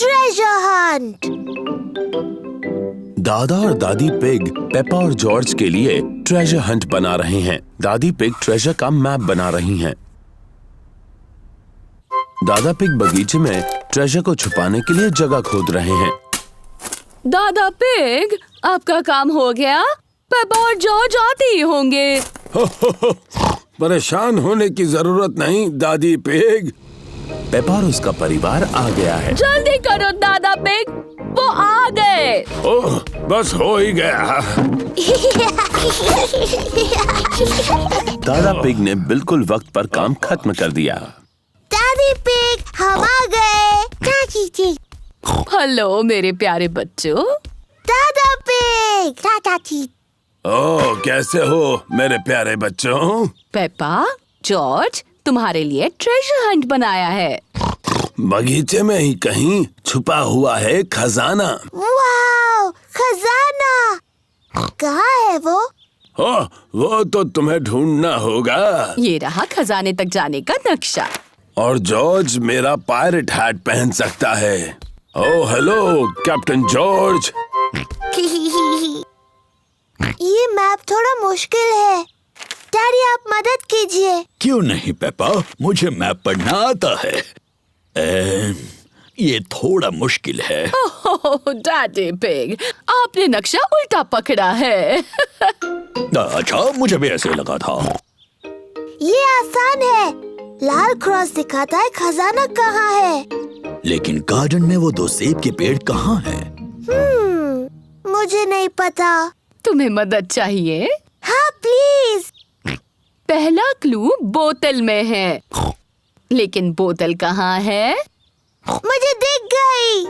Treasure Hunt. दादा और दादी पिग पेपा और जॉर्ज के लिए ट्रेजर हंट बना रहे हैं। दादी पिग ट्रेजर का मैप बना रही हैं। दादा पिग बगीचे में ट्रेजर को छुपाने के लिए जगह खोद रहे हैं। दादा पिग, आपका काम हो गया? पेपा और जॉर्ज आते ही होंगे। परेशान होने की जरूरत नहीं दादी पिग। पेपा और उसका परिवार आ गया है। जल्दी करो दादा पिग, वो आ गए। ओह, बस हो ही गया। दादा पिग ने बिल्कुल वक्त पर काम खत्म कर दिया। दादी पिग, हम आ गए। चाची। हेलो मेरे प्यारे बच्चों। दादा पिग, चाची। ओह, कैसे हो मेरे प्यारे बच्चों? पेपा, जॉर्ज, तुम्हारे लिए ट्रेजर हंट बनाया है। बगीचे में ही कहीं छुपा हुआ है खजाना। वाव, खजाना। कहाँ है वो? ओह, वो तो तुम्हें ढूंढना होगा। ये रहा खजाने तक जाने का नक्शा। और जॉर्ज मेरा पायरेट हैट पहन सकता है। Oh hello captain George. ये मैप थोड़ा मुश्किल है। डैडी, आप मदद कीजिए। क्यों नहीं पेपा, मुझे मैप पढ़ना आता है। ये थोड़ा मुश्किल है। ओह डैडी पिग, आपने नक्शा उल्टा पकड़ा है। अच्छा, मुझे भी ऐसे लगा था। ये आसान है। लाल क्रॉस दिखाता है खजाना कहाँ है। लेकिन गार्डन में वो 2 सेब के पेड़ कहाँ हैं? मुझे नहीं पता। तुम्हें मदद चाहिए? हाँ प्लीज। पहला क्लू बोतल में है, लेकिन बोतल कहाँ है? मुझे दिख गई।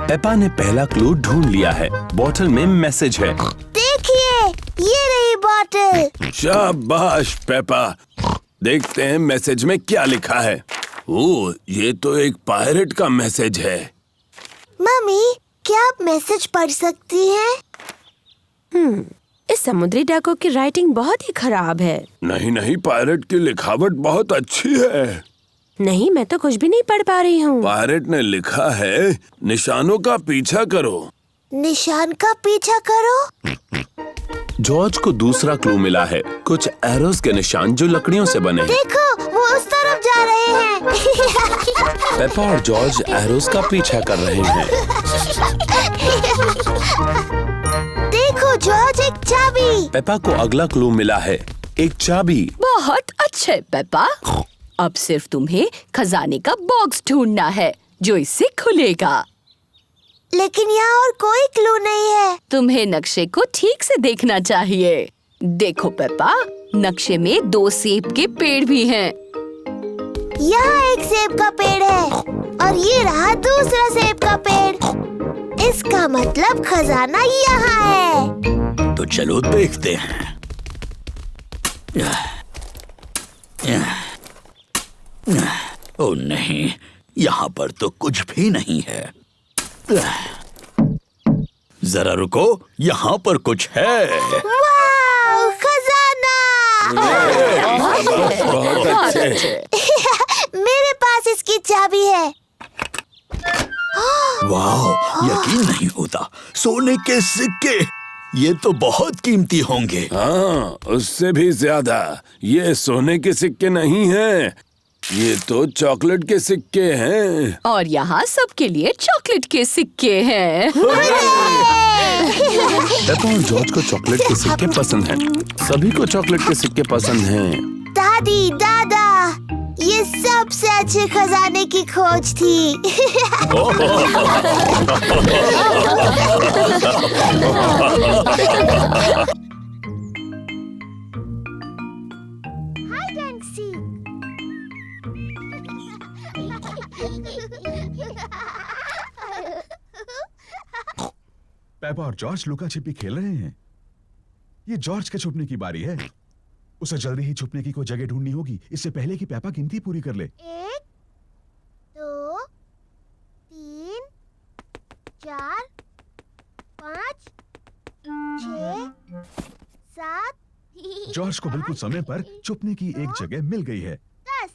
पेपा ने पहला क्लू ढूंढ लिया है। बोतल में मैसेज है। देखिए, ये रही बोतल। शाबाश पेपा। देखते हैं मैसेज में क्या लिखा है। ओह, ये तो एक पायरेट का मैसेज है। मम्मी, क्या आप मैसेज पढ़ सकती हैं? इस समुद्री डाकू की राइटिंग बहुत ही खराब है। नहीं, पायरेट की लिखावट बहुत अच्छी है। नहीं, मैं तो कुछ भी नहीं पढ़ पा रही हूँ। पायरेट ने लिखा है, निशानों का पीछा करो। निशान का पीछा करो। जॉर्ज को दूसरा क्लू मिला है। कुछ एरोस के निशान जो लकड़ियों से बने हैं। देखो, वो उस तरफ जा रहे हैं। पेपा और जॉर्ज एरोस का पीछा कर रहे हैं। देखो जॉर्ज, एक चाबी। पेपा को अगला क्लू मिला है, एक चाबी। बहुत अच्छे पेपा। अब सिर्फ तुम्हें खजाने का बॉक्स ढूंढना है जो इससे खुलेगा। लेकिन यहाँ और कोई क्लू नहीं है। तुम्हें नक्शे को ठीक से देखना चाहिए। देखो पेपा, नक्शे में 2 सेब के पेड़ भी हैं। यहाँ एक सेब का पेड़ है और ये रहा दूसरा सेब का पेड़। इसका मतलब खजाना यहाँ है। तो चलो देखते हैं। ओह नहीं, यहाँ पर तो कुछ भी नहीं है। जरा रुको, यहाँ पर कुछ है। वाव, खजाना। बहुत अच्छे। मेरे पास इसकी चाबी है। वाह, यकीन नहीं होता, सोने के सिक्के। ये तो बहुत कीमती होंगे। हाँ, उससे भी ज्यादा। ये सोने के सिक्के नहीं हैं, ये तो चॉकलेट के सिक्के हैं। और यहाँ सबके लिए चॉकलेट के सिक्के हैं। पेपा और जॉर्ज को चॉकलेट के सिक्के पसंद हैं। सभी को चॉकलेट के सिक्के पसंद हैं। दादी, दादा, ये सबसे अच्छे खजाने की खोज थी। Hide and seek. पेपा और जॉर्ज लुका छिपी खेल रहे हैं। ये जॉर्ज के छुपने की बारी है। उसे जल्दी ही छुपने की कोई जगह ढूंढनी होगी, इससे पहले कि पेपा गिनती पूरी कर ले। 1, 2, 3, 4, 5, 6, 7। जॉर्ज को बिल्कुल समय पर छुपने की एक जगह मिल गई है। 10।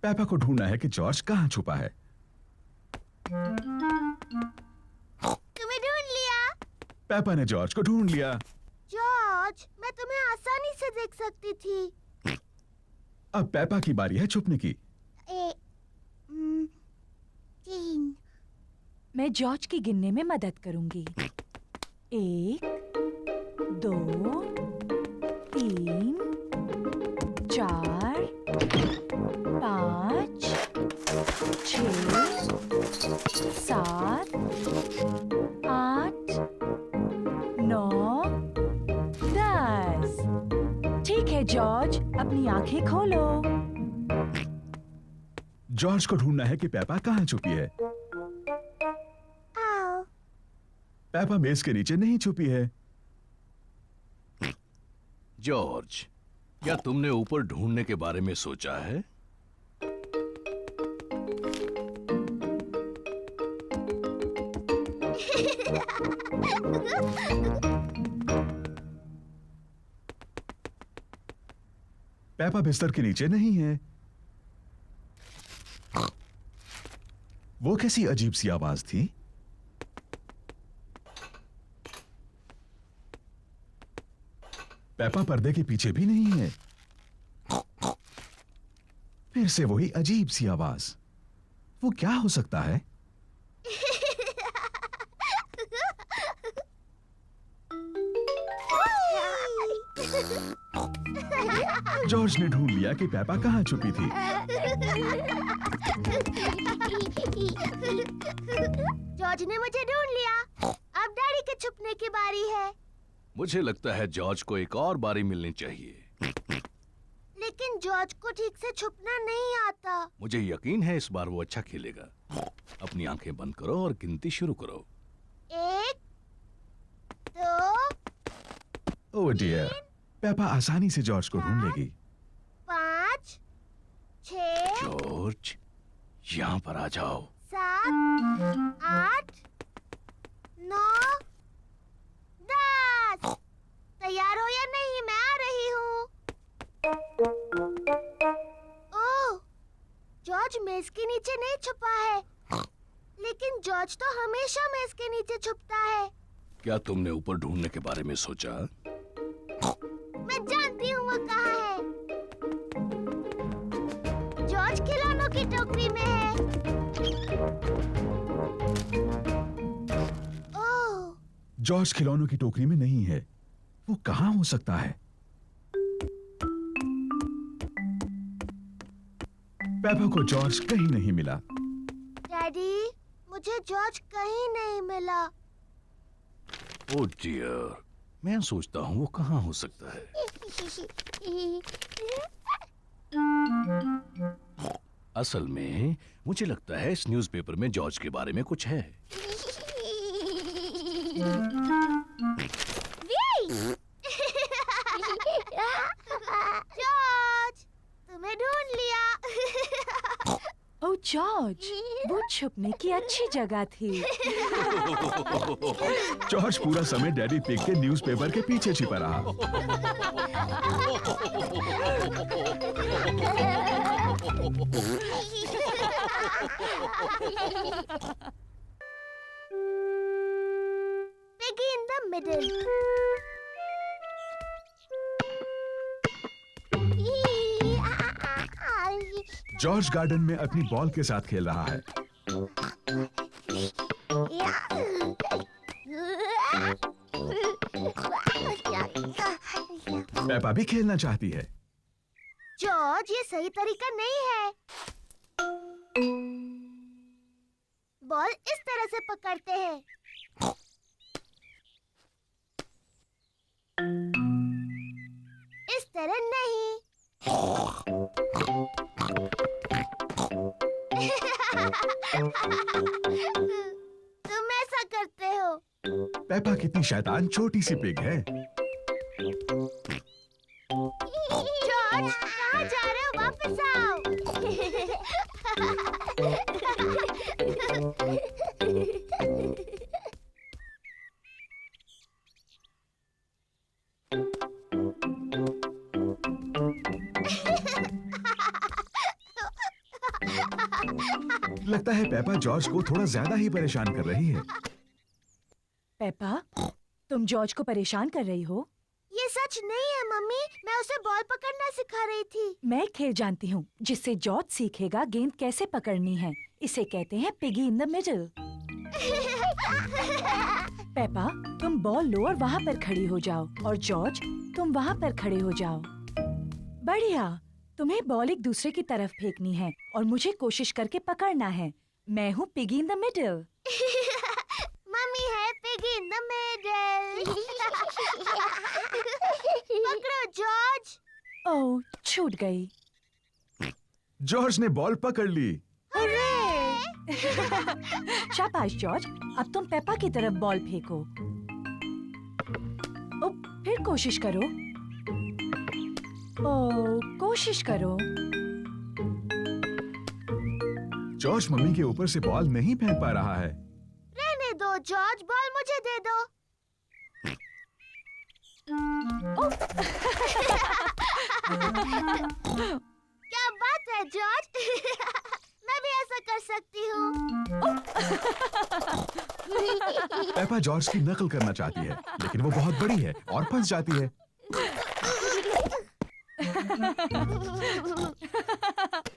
पेपा को ढूंढना है कि जॉर्ज कहाँ छुपा है। तुम्हें ढूंढ लिया। पेपा ने जॉर्ज को ढूंढ लिया। जॉर्ज, मैं तुम्हें आसानी से देख सकती थी। अब पेपा की बारी है छुपने की। 3। मैं जॉर्ज की गिनने में मदद करूंगी। 1 2 3 4 5 6 7 8 9 10। ठीक है जॉर्ज, अपनी आंखें खोलो। जॉर्ज को ढूंढना है कि पेपा कहाँ छुपी है। आओ। पेपा मेज के नीचे नहीं छुपी है। जॉर्ज, क्या तुमने ऊपर ढूंढने के बारे में सोचा है? पेपा बिस्तर के नीचे नहीं है। वो कैसी अजीब सी आवाज थी। पेपा पर्दे के पीछे भी नहीं है। फिर से वही अजीब सी आवाज। वो क्या हो सकता है? जॉर्ज ने ढूंढ लिया कि पेपा कहाँ छुपी थी। जॉर्ज ने मुझे ढूंढ लिया। अब डैडी के छुपने की बारी है। मुझे लगता है जॉर्ज को एक और बारी मिलनी चाहिए। लेकिन जॉर्ज को ठीक से छुपना नहीं आता। मुझे यकीन है इस बार वो अच्छा खेलेगा। अपनी आंखें बंद करो और गिनती शुरू करो। 1 2 ओह डियर, पेपा आसानी से जॉर्ज को ढूंढ लेगी। 5 6 जॉर्ज, यहाँ पर आ जाओ। 7 8 9 10। तैयार हो या नहीं? मैं आ रही हूँ। ओह, जॉर्ज मेज के नीचे नहीं छुपा है। लेकिन जॉर्ज तो हमेशा मेज के नीचे छुपता है। क्या तुमने ऊपर ढूंढने के बारे में सोचा? मैं जानती हूँ वो कहाँ है। जॉर्ज खिलौनों की टोकरी में है। ओह, जॉर्ज खिलौनों की टोकरी में नहीं है। वो कहाँ हो सकता है? पेपा को जॉर्ज कहीं नहीं मिला। डैडी, मुझे जॉर्ज कहीं नहीं मिला। ओह डियर, मैं सोचता हूँ वो कहाँ हो सकता है। असल में मुझे लगता है इस न्यूज़पेपर में जॉर्ज के बारे में कुछ है। जॉर्ज, तुम्हें ढूंढ लिया। ओह जॉर्ज, वो छुपने की अच्छी जगह थी। जॉर्ज पूरा समय डैडी पिग के न्यूज़पेपर के पीछे छिपा रहा। Piggy in the middle. George garden में अपनी बॉल के साथ खेल रहा है। पेपा भी खेलना चाहती है। जॉर्ज, ये सही तरीका नहीं है। बॉल इस तरह से पकड़ते हैं। इस तरह नहीं। तुम ऐसा करते हो। पेपा कितनी शैतान छोटी सी पिग है। जॉर्ज, कहाँ जा रहे हो? वापस आओ। लगता है पेपा जॉर्ज को थोड़ा ज्यादा ही परेशान कर रही है। पेपा, तुम जॉर्ज को परेशान कर रही हो? ये सच नहीं है मम्मी, मैं उसे बॉल पकड़ना सिखा रही थी। मैं एक खेल जानती हूँ जिससे जॉर्ज सीखेगा गेंद कैसे पकड़नी है। इसे कहते हैं piggy in the middle. Peppa, तुम बॉल लो और वहाँ पर खड़ी हो जाओ, और जॉर्ज तुम वहाँ पर खड़े हो जाओ। बढ़िया। तुम्हें बॉल एक दूसरे की तरफ फेंकनी है और मुझे कोशिश करके पकड़ना है। मैं हूँ piggy in the middle. Mummy है पिगी इन द मिडल। पकड़ो जॉर्ज। ओह, छूट गई। जॉर्ज ने बॉल पकड़ ली। शाबाश जॉर्ज, अब तुम पेपा की तरफ बॉल फेंको। ओ, फिर कोशिश करो। ओ, कोशिश करो। जॉर्ज मम्मी के ऊपर से बॉल नहीं फेंक पा रहा है। रहने दो जॉर्ज, बॉल मुझे दे दो। क्या बात है जॉर्ज। मैं भी ऐसा कर सकती हूँ। पेपा जॉर्ज की नकल करना चाहती है, लेकिन वो बहुत बड़ी है और फंस जाती है।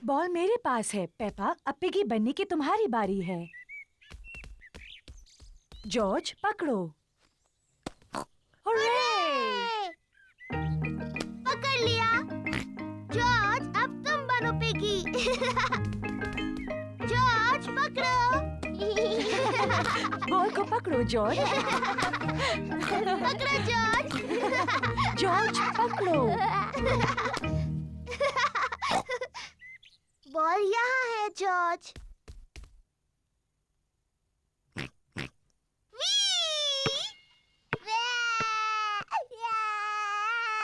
बॉल मेरे पास है पेपा, अब पिगी बनने की तुम्हारी बारी है। जॉर्ज पकड़ो। हुर्रे! पकड़ लिया। जॉर्ज अब तुम बनो पिगी। जॉर्ज पकड़ो। बॉल को पकड़ो जॉर्ज। पकड़ो जॉर्ज। जॉर्ज पकड़ो। बॉल यहाँ है जॉर्ज।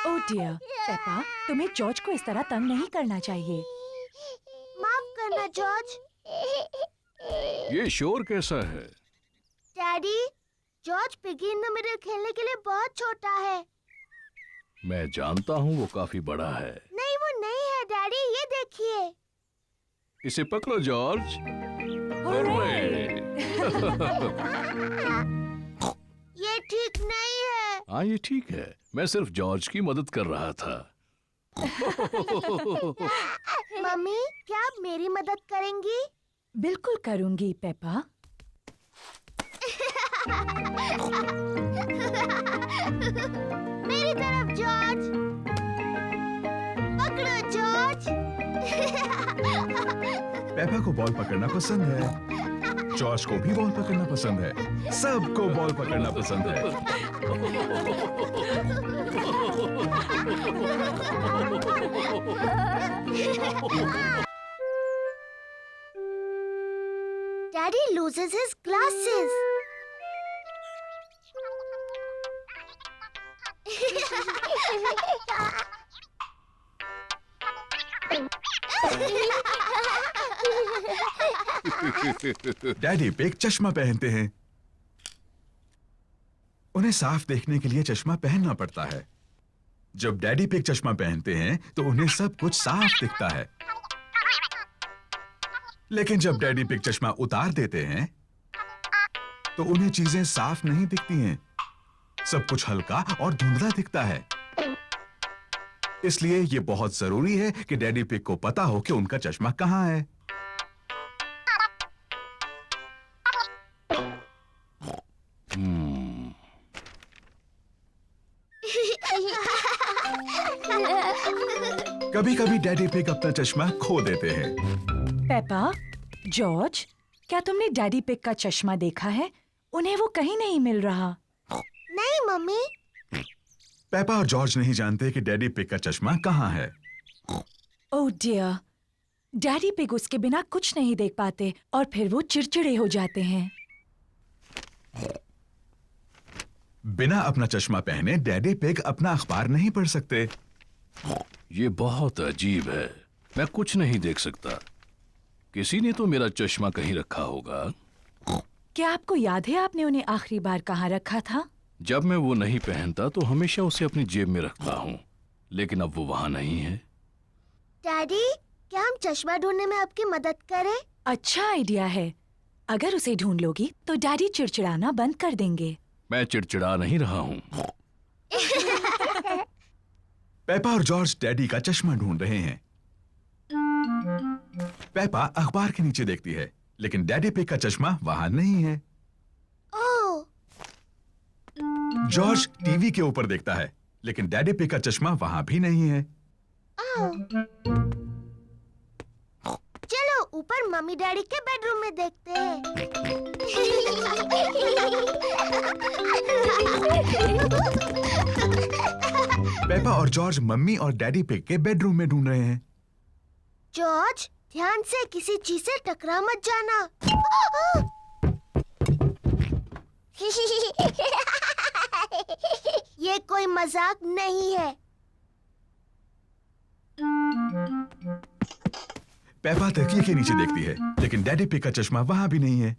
ओह डियर, पेपा, तुम्हें जॉर्ज को इस तरह तंग नहीं करना चाहिए। माफ करना जॉर्ज। ये शोर कैसा है? Daddy, George piggy in the middle खेलने के लिए बहुत छोटा है। मैं जानता हूँ वो काफी बड़ा है। नहीं वो नहीं है डैडी, ये देखिए। इसे पकड़ो जॉर्ज। ये ठीक नहीं है। हाँ ये ठीक है, मैं सिर्फ जॉर्ज की मदद कर रहा था। मम्मी, क्या आप मेरी मदद करेंगी? बिल्कुल करूंगी पेपा। मेरी तरफ जॉर्ज। पकड़ो जॉर्ज। पेपा को बॉल पकड़ना पसंद है। जॉर्ज को भी बॉल पकड़ना पसंद है। सबको बॉल पकड़ना पसंद है। Daddy loses his glasses. Daddy pig चश्मा पहनते हैं। उन्हें साफ देखने के लिए चश्मा पहनना पड़ता है। जब डैडी पिग चश्मा पहनते हैं तो उन्हें सब कुछ साफ दिखता है। लेकिन जब डैडी पिग चश्मा उतार देते हैं तो उन्हें चीजें साफ नहीं दिखती हैं। सब कुछ हल्का और धुंधला दिखता है। इसलिए यह बहुत जरूरी है कि डैडी पिग को पता हो कि उनका चश्मा कहां है। कभी कभी डैडी पिग अपना चश्मा खो देते हैं। पेपा, जॉर्ज, क्या तुमने डैडी पिग का चश्मा देखा है? उन्हें वो कहीं नहीं मिल रहा। नहीं मम्मी। पेपा और जॉर्ज नहीं जानते कि डैडी पिग का चश्मा कहां है। ओह डियर, डैडी पिग उसके बिना कुछ नहीं देख पाते और फिर वो चिड़चिड़े हो जाते हैं। बिना अपना चश्मा पहने डैडी पिग अपना अखबार नहीं पढ़ सकते। ये बहुत अजीब है, मैं कुछ नहीं देख सकता। किसी ने तो मेरा चश्मा कहीं रखा होगा। क्या आपको याद है आपने उन्हें आखिरी बार कहाँ रखा था? जब मैं वो नहीं पहनता तो हमेशा उसे अपनी जेब में रखता हूँ, लेकिन अब वो वहाँ नहीं है। डैडी, क्या हम चश्मा ढूंढने में आपकी मदद करें? अच्छा आइडिया है। अगर उसे ढूंढ लोगी तो डैडी चिड़चिड़ाना बंद कर देंगे। मैं चिड़चिड़ा नहीं रहा हूँ। पेपा और जॉर्ज डैडी का चश्मा ढूंढ रहे हैं। पेपा अखबार के नीचे देखती है, लेकिन डैडी पिग का चश्मा वहां नहीं है। ओह, जॉर्ज टीवी के ऊपर देखता है, लेकिन डैडी पिग का चश्मा वहां भी नहीं है। चलो ऊपर मम्मी डैडी के बेडरूम में देखते हैं। पेपा और जॉर्ज मम्मी और डैडी पिग के बेडरूम में ढूंढ रहे हैं। जॉर्ज, ध्यान से किसी चीज से टकरा मत जाना। ये कोई मजाक नहीं है। पेपा तकिए के नीचे देखती है, लेकिन डैडी पिग का चश्मा वहां भी नहीं है।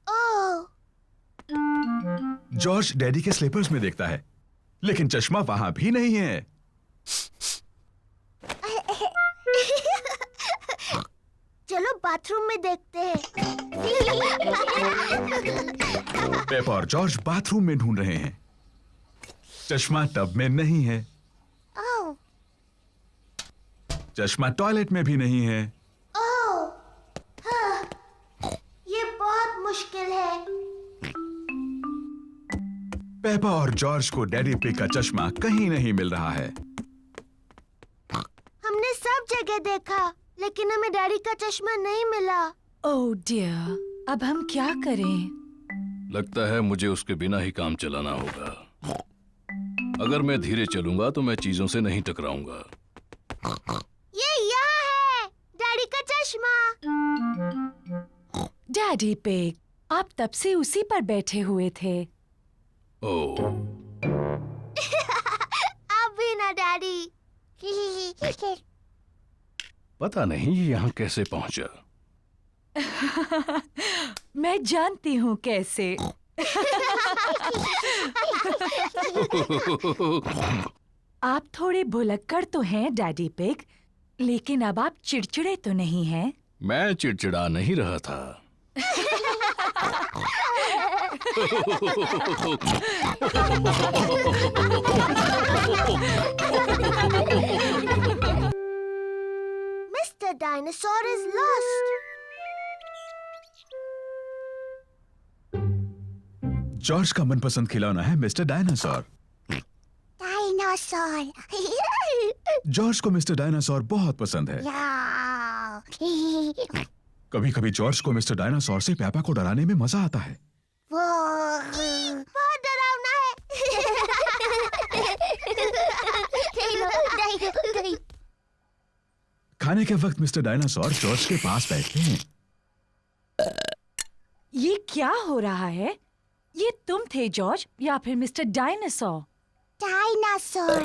ओह, जॉर्ज डैडी के स्लीपर्स में देखता है, लेकिन चश्मा वहां भी नहीं है। चलो बाथरूम में देखते हैं। पेपा और जॉर्ज बाथरूम में ढूंढ रहे हैं। चश्मा टब में नहीं है। ओह, चश्मा टॉयलेट में भी नहीं है। ओह, हाँ, ये बहुत मुश्किल है। पेपा और जॉर्ज को डैडी पिग का चश्मा कहीं नहीं मिल रहा है। हमने सब जगह देखा, लेकिन हमें डैडी का चश्मा नहीं मिला। ओह डियर, अब हम क्या करें? लगता है मुझे उसके बिना ही काम चलाना होगा। अगर मैं धीरे चलूंगा तो मैं चीजों से नहीं टकराऊंगा। ये यहाँ है, डैडी का चश्मा। डैडी पिग, आप तब से उसी पर बैठे हुए थे। ओह, अब भी ना डैडी। पता नहीं ये यहाँ कैसे पहुंचा। मैं जानती हूँ कैसे। आप थोड़े भुलक्कड़ तो हैं डैडी पिग, लेकिन अब आप चिड़चिड़े तो नहीं हैं। मैं चिड़चिड़ा नहीं रहा था। Mr. Dinosaur is lost. George का मनपसंद खिलौना है मिस्टर डायनासोर। Dinosaur. जॉर्ज को मिस्टर डायनासोर बहुत पसंद है। कभी कभी जॉर्ज को मिस्टर डायनासोर से पेपा को डराने में मजा आता है। बहुत डरावना है। खाने के वक्त मिस्टर डायनासोर जॉर्ज के पास बैठते हैं। ये क्या हो रहा है? ये तुम थे जॉर्ज या फिर मिस्टर डायनासोर? Dinosaur.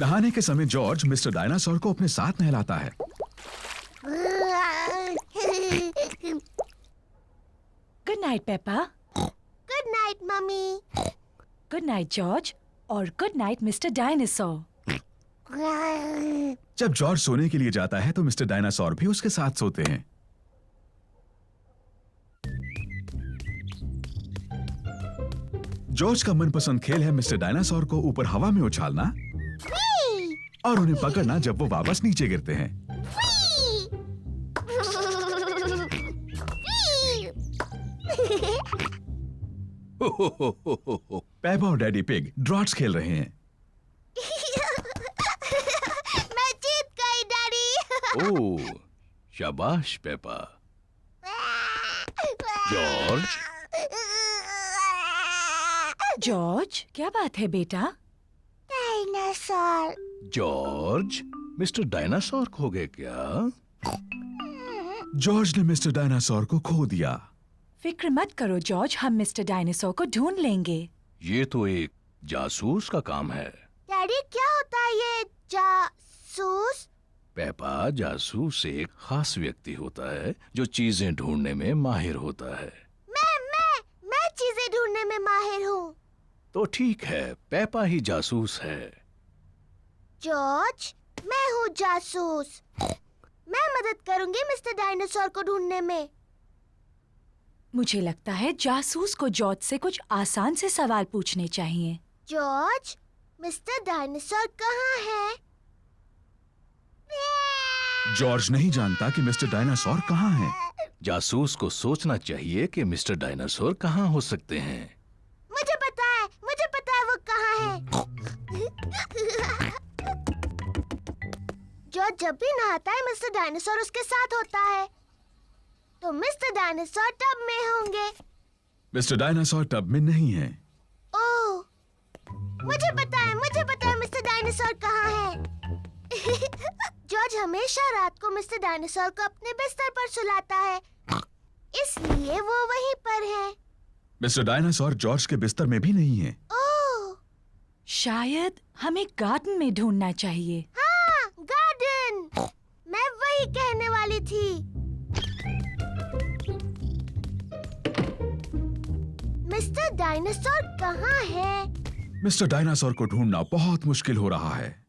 नहाने के समय जॉर्ज मिस्टर डायनासोर को अपने साथ नहलाता है। Good night Peppa. Good night, Mummy. Good night George और गुड नाइट मिस्टर डायनासोर। जब जॉर्ज सोने के लिए जाता है तो मिस्टर डायनासोर भी उसके साथ सोते हैं। जॉर्ज का मनपसंद खेल है मिस्टर डायनासोर को ऊपर हवा में उछालना और उन्हें पकड़ना जब वो वापस नीचे गिरते हैं। पेपा और डैडी पिग ड्रॉट्स खेल रहे हैं। मैं जीत गई, डैडी। ओह, शाबाश पेपा। जॉर्ज, जॉर्ज, क्या बात है बेटा? डायनासोर। जॉर्ज, मिस्टर डायनासोर खो गए क्या? जॉर्ज ने मिस्टर डायनासोर को खो दिया। फिक्र मत करो जॉर्ज, हम मिस्टर डायनासोर को ढूंढ लेंगे। ये तो एक जासूस का काम है। डैडी, क्या होता है ये जासूस? पेपा, जासूस एक खास व्यक्ति होता है जो चीजें ढूंढने में माहिर होता है। मैं चीजें ढूंढने में माहिर हूँ। तो ठीक है, पेपा ही जासूस है। जॉर्ज, मैं हूँ जासूस। मैं मदद करूंगी मिस्टर डायनासोर को ढूंढने में। मुझे लगता है जासूस को जॉर्ज से कुछ आसान से सवाल पूछने चाहिए। जॉर्ज, मिस्टर डायनासोर कहाँ है? जॉर्ज नहीं जानता कि मिस्टर डायनासोर कहाँ है। जासूस को सोचना चाहिए कि मिस्टर डायनासोर कहाँ हो सकते हैं। मुझे पता है वो कहाँ है। जॉर्ज जब भी नहाता है मिस्टर डायनासोर उसके साथ होता है, तो मिस्टर डायनासोर टब में होंगे। मिस्टर डायनासोर टब में नहीं है। ओह, मुझे पता है मिस्टर डायनासोर कहाँ है। जॉर्ज हमेशा रात को मिस्टर डायनासोर को अपने बिस्तर पर सुलाता है, इसलिए वो वहीं पर है। मिस्टर डायनासोर जॉर्ज के बिस्तर में भी नहीं है। ओह, शायद हमें गार्डन में ढूंढना चाहिए। हाँ, गार्डन। मैं वही कहने वाली थी। मिस्टर डायनासोर कहाँ है? मिस्टर डायनासोर को ढूंढना बहुत मुश्किल हो रहा है।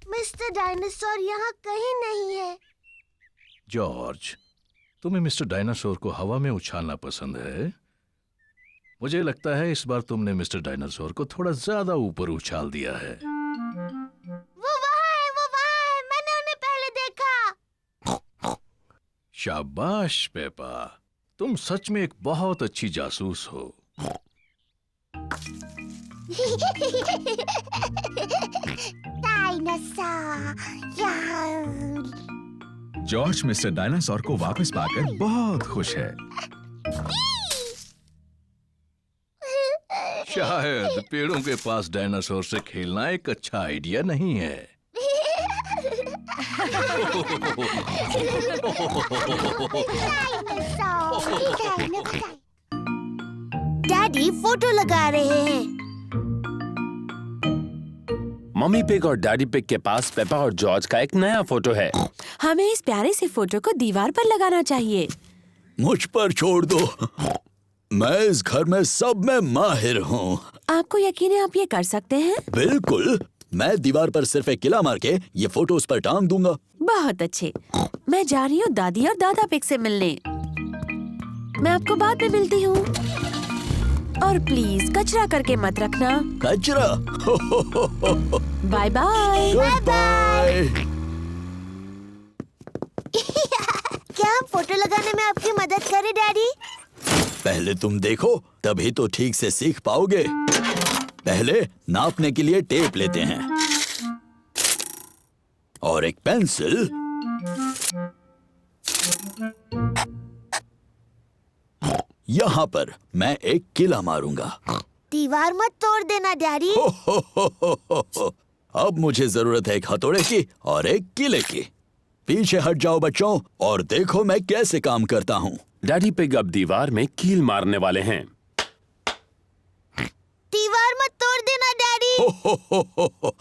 मिस्टर डायनासोर यहाँ कहीं नहीं है। जॉर्ज, तुम्हें मिस्टर डायनासोर को हवा में उछालना पसंद है। मुझे लगता है इस बार तुमने मिस्टर डायनासोर को थोड़ा ज्यादा ऊपर उछाल दिया है। वो वहाँ है, मैंने उन्हें पहले देखा। शाबाश पेपा, तुम सच में एक बहुत अच्छी जासूस हो। डायनासोर यहाँ। जॉर्ज मिस्टर डायनासोर को वापस पाकर बहुत खुश है। शायद पेड़ों के पास डायनासोर से खेलना एक अच्छा आइडिया नहीं है। डैडी फोटो लगा रहे हैं। मम्मी पिग और डैडी पिग के पास पेपा और जॉर्ज का एक नया फोटो है। हमें इस प्यारे से फोटो को दीवार पर लगाना चाहिए। मुझ पर छोड़ दो, मैं इस घर में सब में माहिर हूँ। आपको यकीन है आप ये कर सकते हैं? बिल्कुल, मैं दीवार पर सिर्फ एक किला मार के ये फोटो उस पर टांग दूंगा। बहुत अच्छे। मैं जा रही हूँ दादी और दादा पिग से मिलने। मैं आपको बाद में मिलती हूँ। और प्लीज कचरा करके मत रखना। कचरा? Bye bye. Good bye. क्या हम फोटो लगाने में आपकी मदद करें डैडी? पहले तुम देखो, तभी तो ठीक से सीख पाओगे। पहले नापने के लिए टेप लेते हैं और एक पेंसिल। यहाँ पर मैं एक किला मारूंगा। दीवार मत तोड़ देना डैडी। अब मुझे जरूरत है एक हथौड़े की और एक किले की। पीछे हट जाओ बच्चों और देखो मैं कैसे काम करता हूँ। डैडी पिग अब दीवार में कील मारने वाले हैं। दीवार मत तोड़ देना डैडी।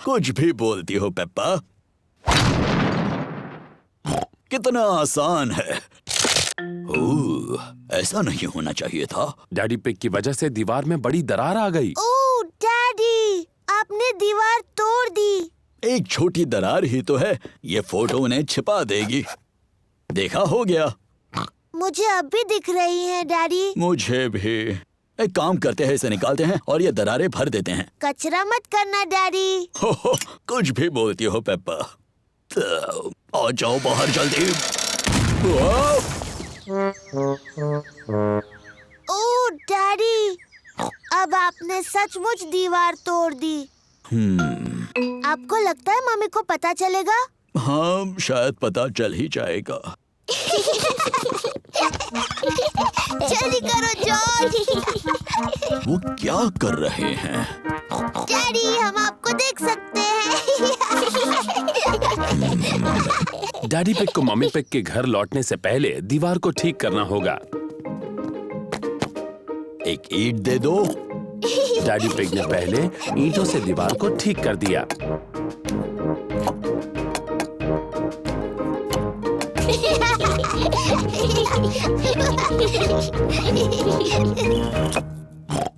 कुछ भी बोलती हो पेप्पा। कितना आसान है। ओह, ऐसा नहीं होना चाहिए था। डैडी पिग की वजह से दीवार में बड़ी दरार आ गई। ओह डैडी, आपने दीवार तोड़ दी। एक छोटी दरार ही तो है, ये फोटो उन्हें छिपा देगी। देखा, हो गया। मुझे अब भी दिख रही हैं डैडी। मुझे भी। एक काम करते हैं, इसे निकालते हैं और ये दरारें भर देते हैं। कचरा मत करना डैडी। कुछ भी बोलती हो पेप्पा। तो आ जाओ बाहर जल्दी। ओह डैडी, अब आपने सचमुच दीवार तोड़ दी। आपको लगता है मम्मी को पता चलेगा? हाँ, शायद पता चल ही जाएगा। जल्दी करो जॉर्ज। वो क्या कर रहे हैं? डैडी, हम आपको देख सकते हैं। डैडी पिग को मम्मी पिग के घर लौटने से पहले दीवार को ठीक करना होगा। एक ईंट दे दो। डैडी पिग ने पहले ईंटों से दीवार को ठीक कर दिया।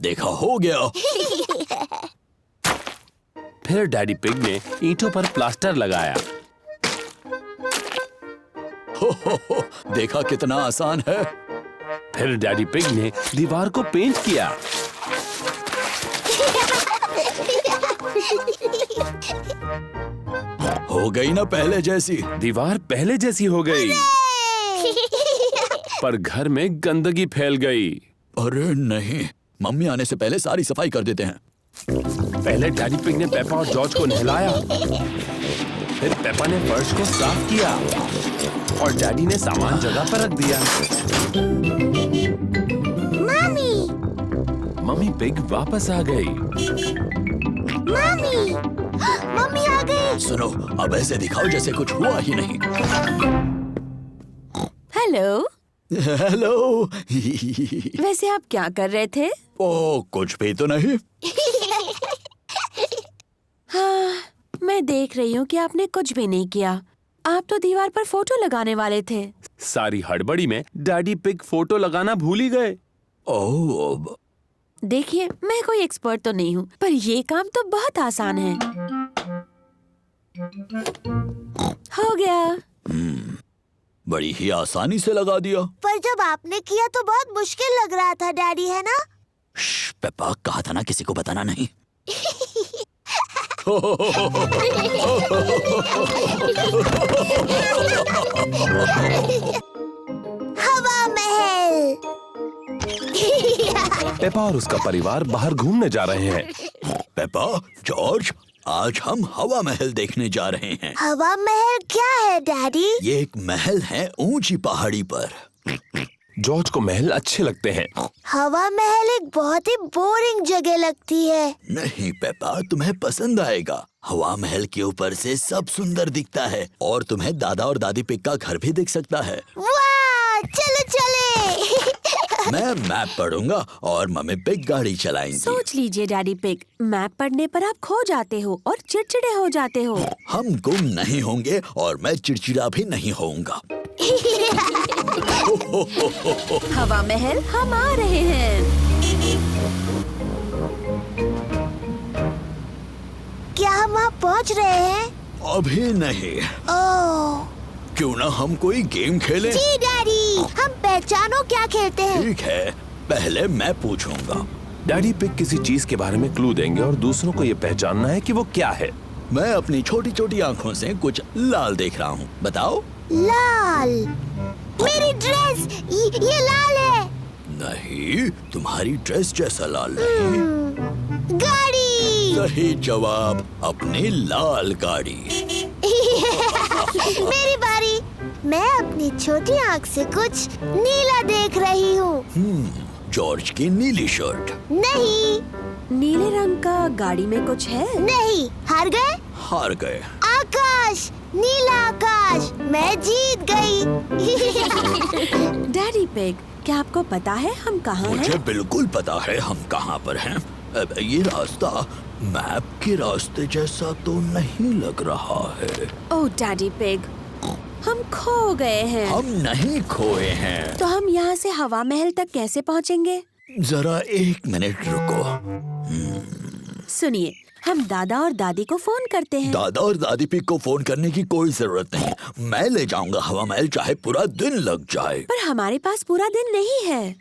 देखा, हो गया। फिर डैडी पिग ने ईंटों पर प्लास्टर लगाया। हो, देखा कितना आसान है। फिर डैडी पिग ने दीवार को पेंट किया। हो गई ना पहले जैसी। दीवार पहले जैसी हो गई, पर घर में गंदगी फैल गई। अरे नहीं, मम्मी आने से पहले सारी सफाई कर देते हैं। पहले डैडी पिग ने पेपा और जॉर्ज को नहलाया, फिर पेपा ने फर्श को साफ किया और डैडी ने सामान जगह पर रख दिया। मम्मी पिग वापस आ गई। मम्मी आ गई। सुनो, अब ऐसे दिखाओ जैसे कुछ हुआ ही नहीं। हेलो। हेलो। वैसे आप क्या कर रहे थे? ओ, कुछ भी तो नहीं। हाँ, मैं देख रही हूँ कि आपने कुछ भी नहीं किया। आप तो दीवार पर फोटो लगाने वाले थे। सारी हड़बड़ी में डैडी पिग फोटो लगाना भूल ही गए। ओह, देखिए, मैं कोई एक्सपर्ट तो नहीं हूँ, पर ये काम तो बहुत आसान है। हो गया। बड़ी ही आसानी से लगा दिया। पर जब आपने किया तो बहुत मुश्किल लग रहा था डैडी, है ना? पेपा, कहा था ना किसी को बताना नहीं। हवा महल। पेपा और उसका परिवार बाहर घूमने जा रहे हैं। पेपा, जॉर्ज, आज हम हवा महल देखने जा रहे हैं। हवा महल क्या है डैडी? ये एक महल है ऊंची पहाड़ी पर। जॉर्ज को महल अच्छे लगते हैं। हवा महल एक बहुत ही बोरिंग जगह लगती है। नहीं पेपा, तुम्हें पसंद आएगा। हवा महल के ऊपर से सब सुंदर दिखता है और तुम्हें दादा और दादी पिग का घर भी दिख सकता है। वाह, चलो चले। मैं मैप पढ़ूंगा और मम्मी पिग गाड़ी चलाएंगी। सोच लीजिए डैडी पिग, मैप पढ़ने पर आप खो जाते हो और चिड़चिड़े हो जाते हो। हम गुम नहीं होंगे और मैं चिड़चिड़ा भी नहीं होऊंगा। हवा महल हम आ रहे हैं। क्या हम वहाँ पहुँच रहे हैं? अभी नहीं। ओह क्यों ना हम कोई गेम खेलें? जी डैडी, हम पहचानो क्या खेलते हैं। ठीक है, पहले मैं पूछूंगा। डैडी पिग किसी चीज के बारे में क्लू देंगे और दूसरों को ये पहचानना है कि वो क्या है। मैं अपनी छोटी छोटी आँखों से कुछ लाल देख रहा हूँ, बताओ। लाल? मेरी ड्रेस, ये लाल है। नहीं, तुम्हारी ड्रेस जैसा लाल नहीं। गाड़ी। सही जवाब, अपनी लाल गाड़ी। मेरी बारी। मैं अपनी छोटी आँख से कुछ नीला देख रही हूँ। जॉर्ज की नीली शर्ट। नहीं। नीले रंग का गाड़ी में कुछ है? नहीं। हार गए? हार गए। आकाश, नीला आकाश, मैं जीत गई। डैडी पिग, क्या आपको पता है हम कहाँ हैं? मुझे बिल्कुल पता है हम कहाँ पर हैं। ये रास्ता मैप के रास्ते जैसा तो नहीं लग रहा है। ओह डैडी पिग, हम खो गए हैं। हम नहीं खोए हैं। तो हम यहाँ से हवा महल तक कैसे पहुँचेंगे? जरा 1 मिनट रुको। सुनिए, हम दादा और दादी को फोन करते हैं। दादा और दादी पिग को फोन करने की कोई जरूरत नहीं। मैं ले जाऊंगा हवा महल, चाहे पूरा दिन लग जाए। पर हमारे पास पूरा दिन नहीं है।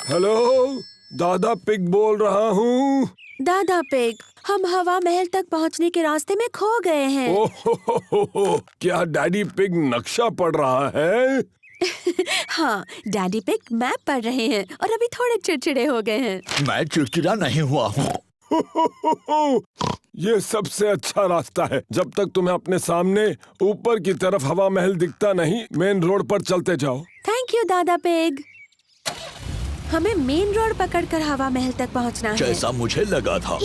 हेलो, दादा पिग बोल रहा हूँ। दादा पिग, हम हवा महल तक पहुँचने के रास्ते में खो गए हैं। ओह, क्या डैडी पिग नक्शा पढ़ रहा है? हाँ, डैडी पिग मैप पढ़ रहे हैं और अभी थोड़े चिड़चिड़े हो गए हैं। मैं चिड़चिड़ा नहीं हुआ हूँ। ये सबसे अच्छा रास्ता है। जब तक तुम्हें अपने सामने ऊपर की तरफ हवा महल दिखता नहीं, मेन रोड पर चलते जाओ। थैंक यू दादा पिग। हमें मेन रोड पकड़कर हवा महल तक पहुंचना है। जैसा मुझे लगा था।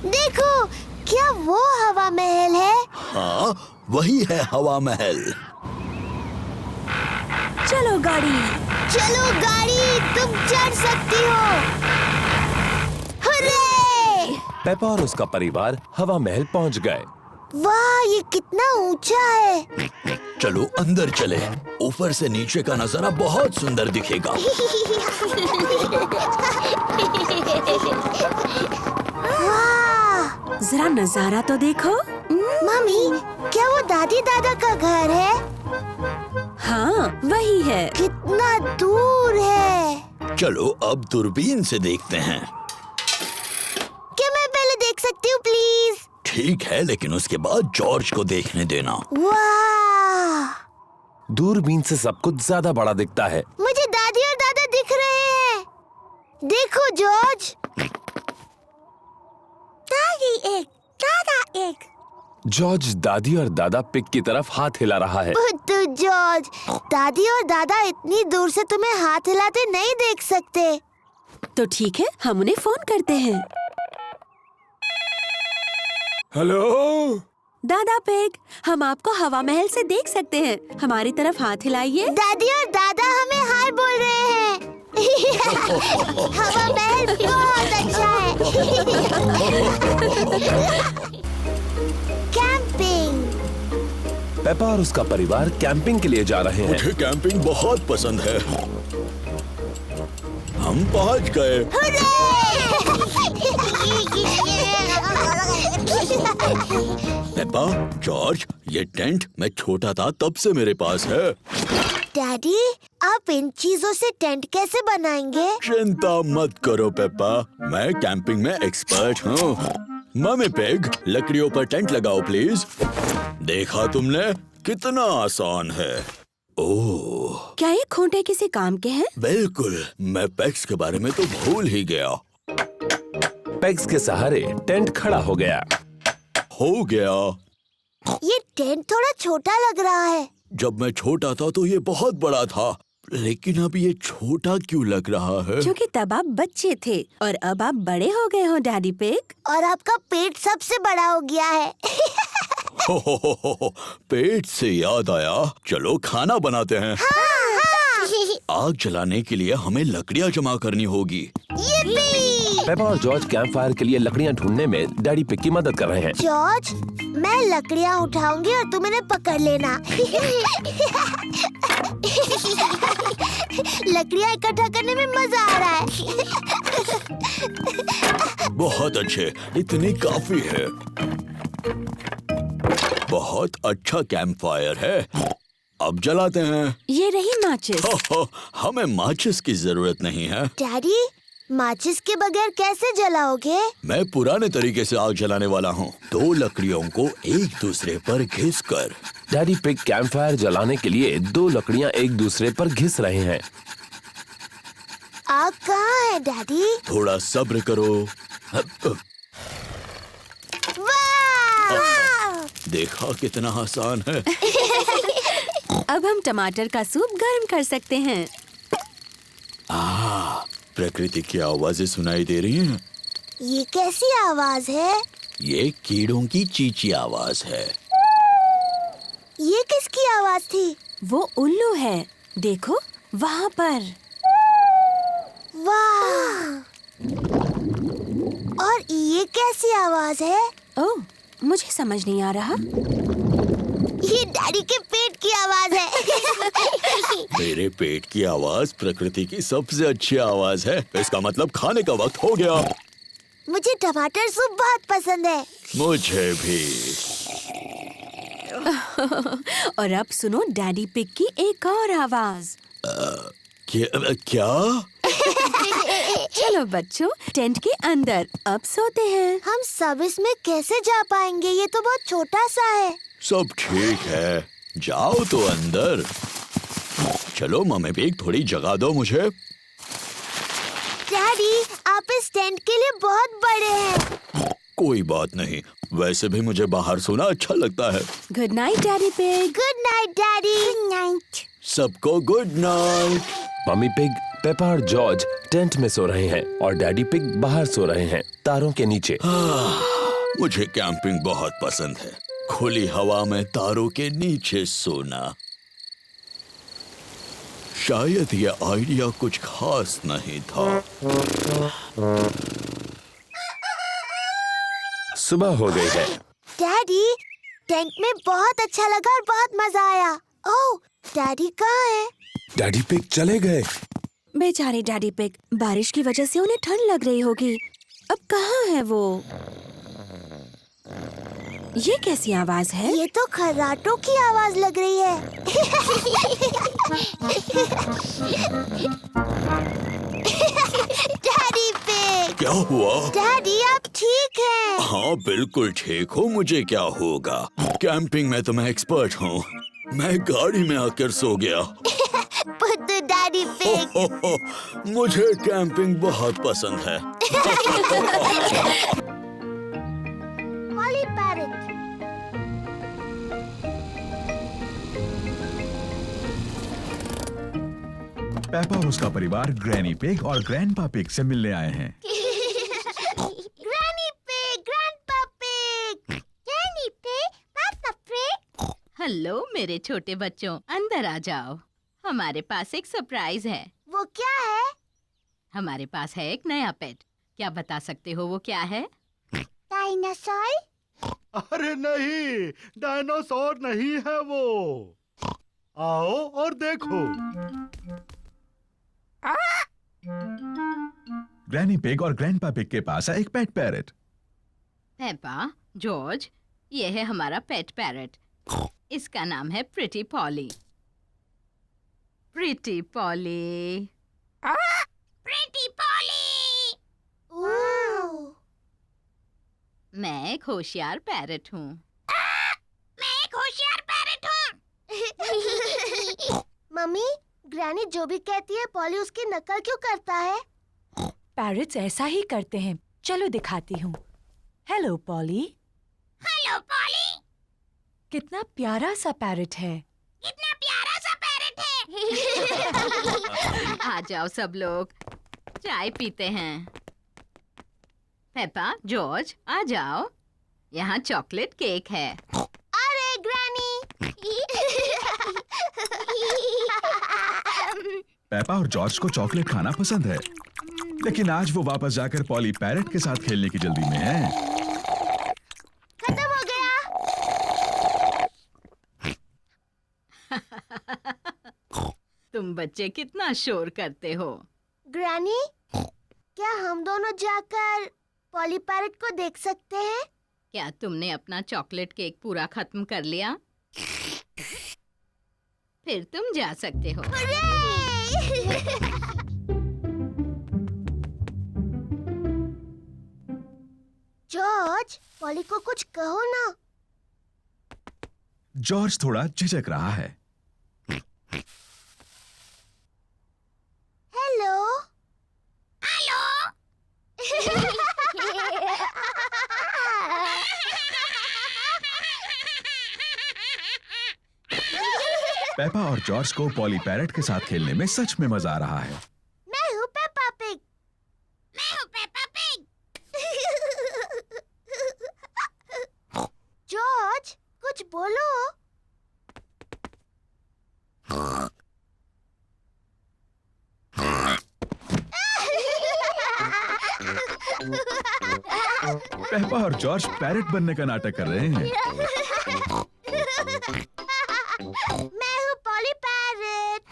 देखो, क्या वो हवा महल है? हाँ, वही है हवा महल। चलो गाड़ी। चलो गाड़ी, तुम चढ़ सकती हो। हुर्रे! पेपा और उसका परिवार हवा महल पहुंच गए। वाह, ये कितना ऊंचा है। चलो अंदर चले। ऊपर से नीचे का नजारा बहुत सुंदर दिखेगा। वाह, जरा नजारा तो देखो। मम्मी, क्या वो दादी दादा का घर है? हाँ, वही है। कितना दूर है। चलो अब दूरबीन से देखते हैं। क्या मैं पहले देख सकती हूँ प्लीज? ठीक है, लेकिन उसके बाद जॉर्ज को देखने देना। वाह, दूरबीन से सब कुछ ज्यादा बड़ा दिखता है। मुझे दादी और दादा दिख रहे हैं। देखो जॉर्ज। दादी एक, दादा एक। जॉर्ज दादी और दादा पिग की तरफ हाथ हिला रहा है। बुद्धू जॉर्ज, दादी और दादा इतनी दूर से तुम्हें हाथ हिलाते नहीं देख सकते। तो ठीक है, हम उन्हें फोन करते हैं। हेलो, दादा पिग, हम आपको हवा महल से देख सकते हैं। हमारी तरफ हाथ हिलाइए। दादी और दादा हमें हाय बोल रहे हैं। हवा महल बहुत अच्छा है। कैंपिंग। पेपा और उसका परिवार कैंपिंग के लिए जा रहे हैं। मुझे कैंपिंग बहुत पसंद है। हम पहुंच गए। पेपा, जॉर्ज, ये टेंट मैं छोटा था तब से मेरे पास है। डैडी, आप इन चीजों से टेंट कैसे बनाएंगे? चिंता मत करो पेपा, मैं कैंपिंग में एक्सपर्ट हूँ। मम्मी पिग, लकड़ियों पर टेंट लगाओ प्लीज। देखा तुमने, कितना आसान है। ओह, क्या ये खूंटे किसी काम के हैं? बिल्कुल, मैं पेग्स के बारे में तो भूल ही गया। पेग्स के सहारे टेंट खड़ा हो गया। हो गया। ये टेंट थोड़ा छोटा लग रहा है। जब मैं छोटा था तो ये बहुत बड़ा था, लेकिन अब ये छोटा क्यों लग रहा है? क्योंकि तब आप बच्चे थे और अब आप बड़े हो गए हो डैडी पिग। और आपका पेट सबसे बड़ा हो गया है। हो, पेट से याद आया, चलो खाना बनाते हैं। आग जलाने के लिए हमें लकड़ियाँ जमा करनी होगी। पेपा और जॉर्ज कैंप फायर के लिए लकड़ियां ढूंढने में डैडी पिग की मदद कर रहे हैं। जॉर्ज, मैं लकड़ियाँ उठाऊंगी और तुम इन्हें पकड़ लेना। लकड़ियाँ इकट्ठा करने में मजा आ रहा है। बहुत अच्छे, इतनी काफी है। बहुत अच्छा कैंप फायर है। अब जलाते हैं। ये रही माचिस। हमें माचिस की जरूरत नहीं है। डैडी, माचिस के बगैर कैसे जलाओगे? मैं पुराने तरीके से आग जलाने वाला हूँ। 2 लकड़ियों को एक दूसरे पर घिसकर। डैडी पिग कैंप फायर जलाने के लिए 2 लकड़ियां एक दूसरे पर घिस रहे हैं। आग कहाँ है डैडी? थोड़ा सब्र करो। वाह! देखा कितना आसान है। अब हम टमाटर का सूप गर्म कर सकते हैं। प्रकृति की आवाजें सुनाई दे रही हैं। ये कैसी आवाज है? ये कीड़ों की चींची आवाज है। ये किसकी आवाज थी? वो उल्लू है, देखो वहाँ पर। वाह! और ये कैसी आवाज है? ओह, मुझे समझ नहीं आ रहा। ये डैडी के पेट की आवाज है। मेरे पेट की आवाज प्रकृति की सबसे अच्छी आवाज है। इसका मतलब खाने का वक्त हो गया। मुझे टमाटर सूप बहुत पसंद है। मुझे भी। और अब सुनो डैडी पिग की एक और आवाज। क्या? चलो बच्चों, टेंट के अंदर अब सोते हैं। हम सब इसमें कैसे जा पाएंगे? ये तो बहुत छोटा सा है। सब ठीक है, जाओ तो अंदर। चलो मम्मी पिग, थोड़ी जगह दो मुझे। डैडी, आप इस टेंट के लिए बहुत बड़े हैं। कोई बात नहीं, वैसे भी मुझे बाहर सोना अच्छा लगता है। Good night daddy pig. Good night daddy. Good night. सबको good night. Mummy pig, Peppa और जॉर्ज टेंट में सो रहे हैं और डैडी पिग बाहर सो रहे हैं, तारों के नीचे। मुझे कैंपिंग बहुत पसंद है, खुली हवा में तारों के नीचे सोना। शायद ये आइडिया कुछ खास नहीं था। सुबह हो गई है। डैडी, टेंट में बहुत अच्छा लगा और बहुत मजा आया। ओह, डैडी कहाँ है? डैडी पिग चले गए। बेचारे डैडी पिग, बारिश की वजह से उन्हें ठंड लग रही होगी। अब कहाँ है वो? ये कैसी आवाज है? ये तो खर्राटों की आवाज लग रही है। Daddy pig. क्या हुआ? डैडी आप ठीक हैं? हाँ बिल्कुल ठीक हूँ, मुझे क्या होगा? कैंपिंग में तो मैं एक्सपर्ट हूँ। मैं गाड़ी में आकर सो गया। बुद्धू डैडी पिग। मुझे कैंपिंग बहुत पसंद है। Poly parrot. पेपा और उसका परिवार ग्रैनी पिग और ग्रैंडपा पिग से मिलने आए हैं। Granny pig, grandpa pig, granny pig, पापा पिग। हेलो मेरे छोटे बच्चों, अंदर आ जाओ। हमारे पास एक सरप्राइज है। वो क्या है? हमारे पास है एक नया पेट। क्या बता सकते हो वो क्या है? डायनासोर? अरे नहीं, डायनासोर नहीं है वो। आओ और देखो। ग्रैनी पिग और ग्रैंडपा पिग के पास है एक पेट पैरट। पेपा, जॉर्ज, ये है हमारा पेट पैरट। इसका नाम है pretty Polly. Pretty Polly. Pretty Polly. Oh, मैं एक होशियार पैरट हूँ। मैं एक होशियार पैरट हूँ। मम्मी, ग्रैनी जो भी कहती है पॉली उसकी नकल क्यों करता है? पैरट्स ऐसा ही करते हैं। चलो दिखाती हूँ। Hello poly. Hello poly. कितना प्यारा सा पैरट है। कितना प्यारा सा पैरट है। आ जाओ सब लोग, चाय पीते हैं। पेपा, जॉर्ज, आ जाओ। यहाँ चॉकलेट केक है। अरे ग्रैनी। पेपा और जॉर्ज को चॉकलेट खाना पसंद है, लेकिन आज वो वापस जाकर पॉली पैरट के साथ खेलने की जल्दी में है। खत्म हो गया। तुम बच्चे कितना शोर करते हो। ग्रैनी, क्या हम दोनों जाकर पॉली पैरट को देख सकते हैं? क्या तुमने अपना चॉकलेट केक पूरा खत्म कर लिया? फिर तुम जा सकते हो। जॉर्ज, पॉली को कुछ कहो ना। जॉर्ज थोड़ा झिझक रहा है। हेलो। हेलो। पेपा और जॉर्ज को पॉली पैरट के साथ खेलने में सच में मजा आ रहा है। मैं हूँ पेपा पिग। मैं हूँ पेपा पिग। जॉर्ज, कुछ बोलो। पेपा और जॉर्ज पैरट बनने का नाटक कर रहे हैं। मैं हूँ poly parrot.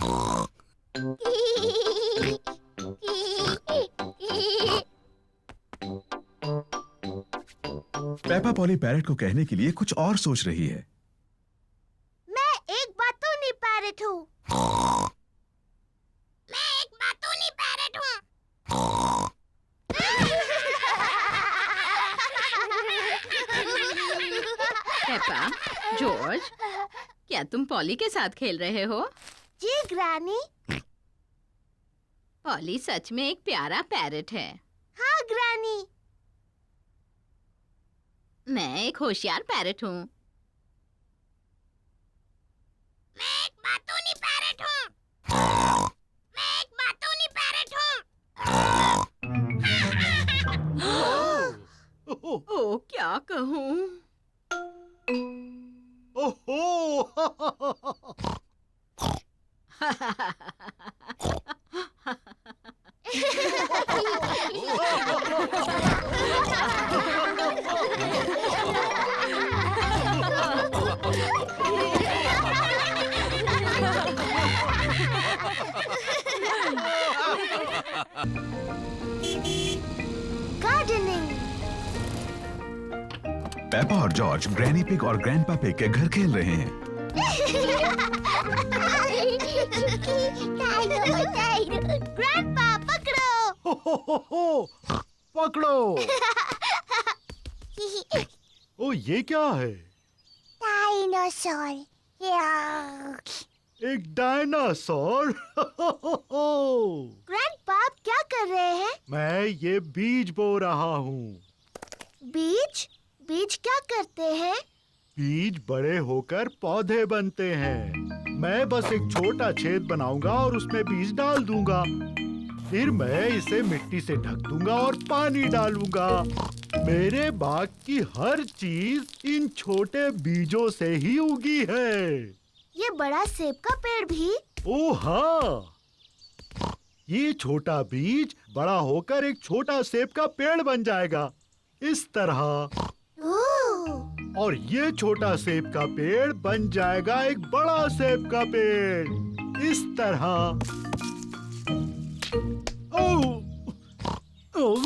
Peppa poly parrot को कहने के लिए कुछ और सोच रही है। मैं एक बातूनी पैरट हूँ। मैं एक बातूनी पैरट हूँ। पेपा, जॉर्ज, क्या तुम पॉली के साथ खेल रहे हो? जी ग्रैनी। पॉली सच में एक प्यारा पैरट है। हाँ ग्रैनी। मैं एक होशियार पैरट हूँ। मैं एक बातूनी पैरट हूँ। मैं एक बातूनी पैरट हूँ। ओ, क्या कहूँ? ओहो। गार्डनिंग। पेपा और जॉर्ज ग्रैनी पिग और ग्रैंडपा पिग के घर खेल रहे हैं। ग्रैंडपा पकड़ो। हो, पकड़ो। ओ ये क्या है? डायनासोर। एक डायनासोर। ग्रैंडपा आप क्या कर रहे हैं? मैं ये बीज बो रहा हूँ। बीज? बीज क्या करते हैं? बीज बड़े होकर पौधे बनते हैं। मैं बस एक छोटा छेद बनाऊंगा और उसमें बीज डाल दूंगा। फिर मैं इसे मिट्टी से ढक दूंगा और पानी डालूंगा। मेरे बाग की हर चीज इन छोटे बीजों से ही उगी है। ये बड़ा सेब का पेड़ भी? ओह हाँ, ये छोटा बीज बड़ा होकर एक छोटा सेब का पेड़ बन जाएगा, इस तरह। ओह! और ये छोटा सेब का पेड़ बन जाएगा एक बड़ा सेब का पेड़, इस तरह। ओह! ओह!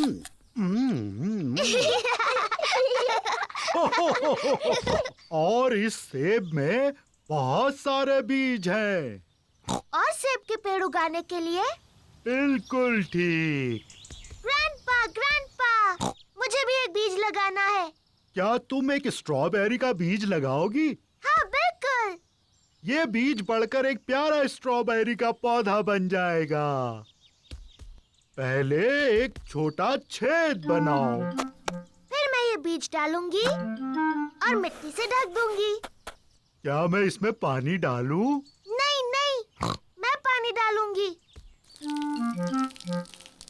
और इस सेब में बहुत सारे बीज हैं। और सेब के पेड़ उगाने के लिए? बिल्कुल ठीक। ग्रैंडपा, ग्रैंडपा, मुझे भी एक बीज लगाना है। क्या तुम एक स्ट्रॉबेरी का बीज लगाओगी? हाँ, बिल्कुल। ये बीज बढ़कर एक प्यारा स्ट्रॉबेरी का पौधा बन जाएगा। पहले एक छोटा छेद बनाओ। फिर मैं ये बीज डालूंगी और मिट्टी से ढक दूंगी। क्या मैं इसमें पानी डालूं? नहीं नहीं, मैं पानी डालूंगी।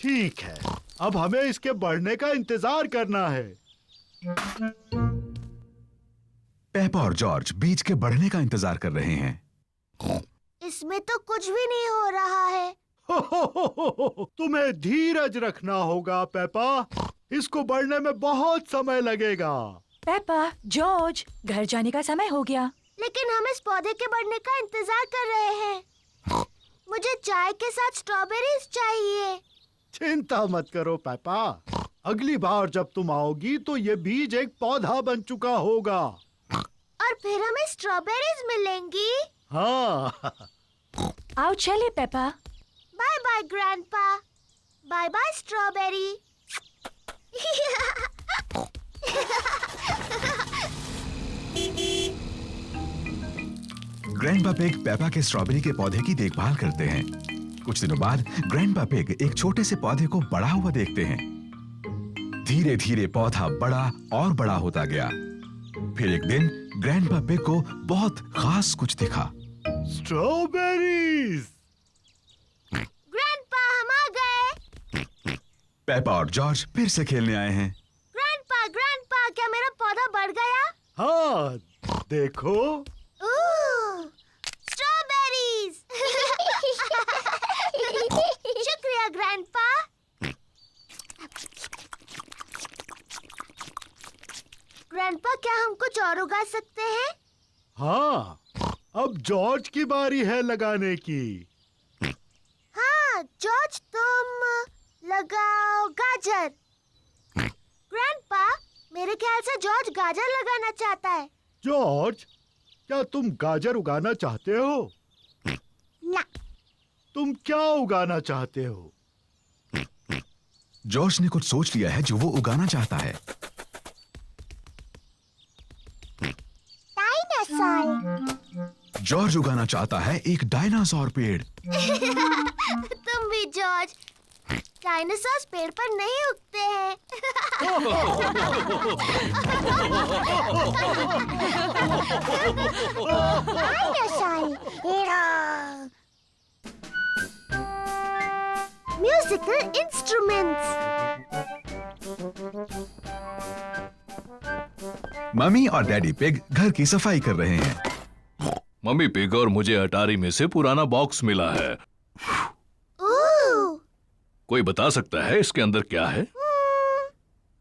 ठीक है, अब हमें इसके बढ़ने का इंतजार करना है। पेपा और जॉर्ज बीज के बढ़ने का इंतजार कर रहे हैं। इसमें तो कुछ भी नहीं हो रहा है। तुम्हें धीरज रखना होगा पेपा, इसको बढ़ने में बहुत समय लगेगा। पेपा, जॉर्ज, घर जाने का समय हो गया। लेकिन हम इस पौधे के बढ़ने का इंतजार कर रहे हैं। मुझे चाय के साथ स्ट्रॉबेरीज चाहिए। चिंता मत करो पेपा, अगली बार जब तुम आओगी तो ये बीज एक पौधा बन चुका होगा। और फिर हमें स्ट्रॉबेरीज मिलेंगी। हाँ। आओ चले Peppa. Bye bye grandpa, bye bye strawberry. Grandpa pig Peppa के स्ट्रॉबेरी के पौधे की देखभाल करते हैं। कुछ दिनों बाद ग्रैंडपा पिग एक छोटे से पौधे को बड़ा हुआ देखते हैं। धीरे धीरे पौधा बड़ा और बड़ा होता गया। फिर एक दिन ग्रैंडपा पिग को बहुत खास कुछ दिखा। स्ट्रॉबेरीज। ग्रैंडपा, हम आ गए। पेपा और जॉर्ज फिर से खेलने आए हैं। ग्रैंडपा, ग्रैंडपा, क्या मेरा पौधा बढ़ गया? हाँ, देखो। स्ट्रॉबेरीज। शुक्रिया ग्रैंडपा। ग्रैंडपा, क्या हम कुछ और उगा सकते हैं? हाँ, अब जॉर्ज की बारी है लगाने की। हाँ, जॉर्ज, तुम लगाओ गाजर। ग्रैंडपा, मेरे ख्याल से जॉर्ज गाजर लगाना चाहता है। जॉर्ज, क्या तुम गाजर उगाना चाहते हो? ना। तुम क्या उगाना चाहते हो? जॉर्ज ने कुछ सोच लिया है जो वो उगाना चाहता है। डायनासोर। जॉर्ज उगाना चाहता है एक डायनासोर पेड़। तुम भी जॉर्ज। डायनासोर पेड़ पर नहीं उगते हैं। Musical instruments. मम्मी और डैडी पिग घर की सफाई कर रहे हैं। मम्मी पिग और मुझे अटारी में से पुराना बॉक्स मिला है। ओह! कोई बता सकता है इसके अंदर क्या है?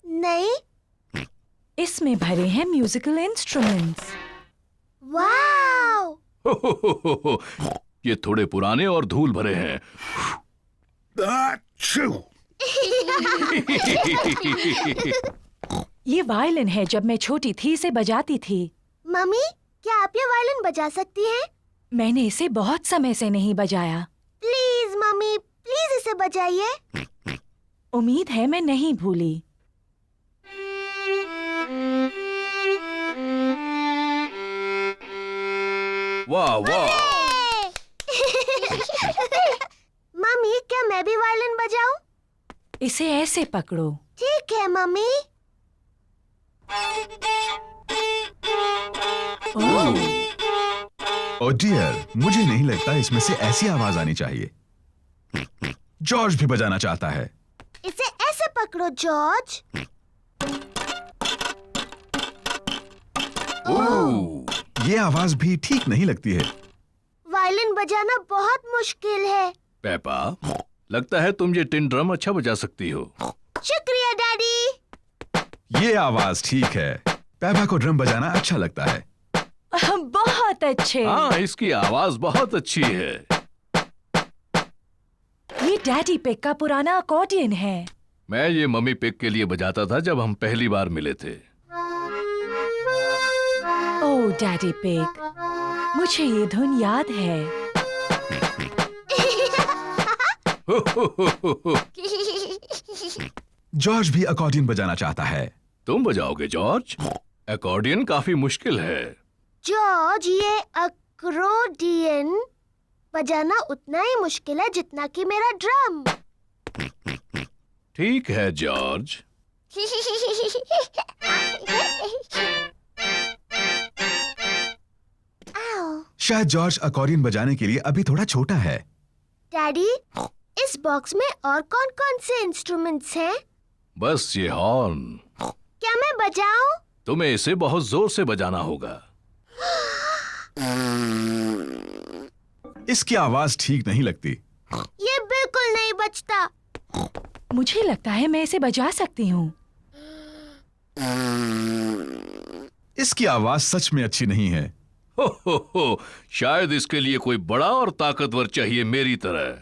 नहीं। इसमें भरे हैं म्यूजिकल इंस्ट्रूमेंट्स। वाव! ये थोड़े पुराने और धूल भरे हैं। ये वायलिन है, जब मैं छोटी थी इसे बजाती थी। मम्मी, क्या आप ये वायलिन बजा सकती हैं? मैंने इसे बहुत समय से नहीं बजाया। प्लीज मम्मी, प्लीज इसे बजाइए। उम्मीद है मैं नहीं भूली। वाह वाह। मम्मी, क्या मैं भी वायलिन बजाऊं? इसे ऐसे पकड़ो। ठीक है मम्मी। ओह डियर, मुझे नहीं लगता इसमें से ऐसी आवाज आनी चाहिए। जॉर्ज भी बजाना चाहता है। इसे ऐसे पकड़ो जॉर्ज। ये आवाज भी ठीक नहीं लगती है। वायलिन बजाना बहुत मुश्किल है। पेपा, लगता है तुम ये टिन ड्रम अच्छा बजा सकती हो। शुक्रिया डैडी। ये आवाज ठीक है। पेपा को ड्रम बजाना अच्छा लगता है। बहुत अच्छे। हाँ, इसकी आवाज बहुत अच्छी है। ये डैडी पिग का पुराना अकॉर्डियन है। मैं ये मम्मी पिग के लिए बजाता था जब हम पहली बार मिले थे। ओह डैडी पिग, मुझे ये धुन याद है। जॉर्ज भी अकॉर्डियन बजाना चाहता है। तुम बजाओगे जॉर्ज? अकॉर्डियन काफी मुश्किल है। जॉर्ज, ये अकॉर्डियन बजाना उतना ही मुश्किल है जितना कि मेरा ड्रम। ठीक है जॉर्ज। शायद जॉर्ज अकॉर्डियन बजाने के लिए अभी थोड़ा छोटा है। डैडी, इस बॉक्स में और कौन-कौन से इंस्ट्रूमेंट्स हैं? बस ये हॉर्न। क्या मैं बजाऊं? तुम्हें इसे बहुत जोर से बजाना होगा। इसकी आवाज ठीक नहीं लगती। ये बिल्कुल नहीं बजता। मुझे लगता है मैं इसे बजा सकती हूँ। इसकी आवाज सच में अच्छी नहीं है। हो, शायद इसके लिए कोई बड़ा और ताकतवर चाहिए मेरी तरह।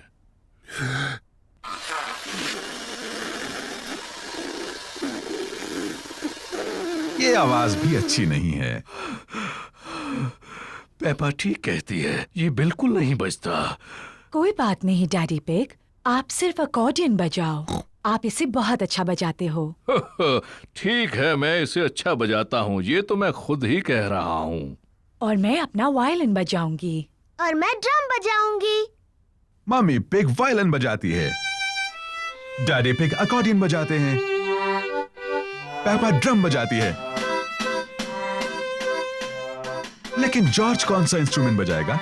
ये आवाज भी अच्छी नहीं है। पेपा ठीक कहती है, ये बिल्कुल नहीं बजता। कोई बात नहीं डैडी पिग, आप सिर्फ अकॉर्डियन बजाओ। आप इसे बहुत अच्छा बजाते हो। ठीक है, मैं इसे अच्छा बजाता हूँ, ये तो मैं खुद ही कह रहा हूँ। और मैं अपना वायलिन बजाऊंगी। और मैं ड्रम बजाऊंगी। मम्मी पिग वायलिन बजाती है। डैडी पिग अकॉर्डियन बजाते हैं। पेपा ड्रम बजाती है। लेकिन जॉर्ज कौन सा इंस्ट्रूमेंट बजाएगा?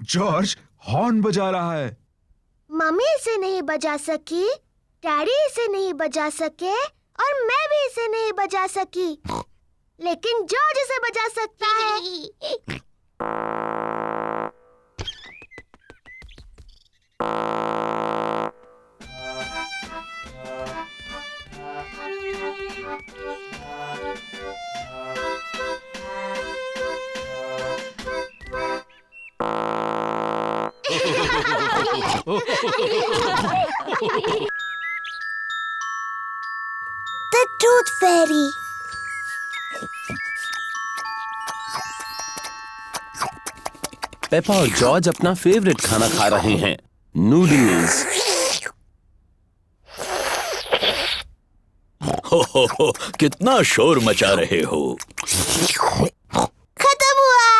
जॉर्ज हॉर्न बजा रहा है। मम्मी इसे नहीं बजा सकी, डैडी इसे नहीं बजा सके और मैं भी इसे नहीं बजा सकी, लेकिन जॉर्ज इसे बजा सकता है। The Tooth Fairy. पेपा और जॉर्ज अपना फेवरेट खाना खा रहे हैं, नूडल्स। हो, कितना शोर मचा रहे हो। खत्म हुआ।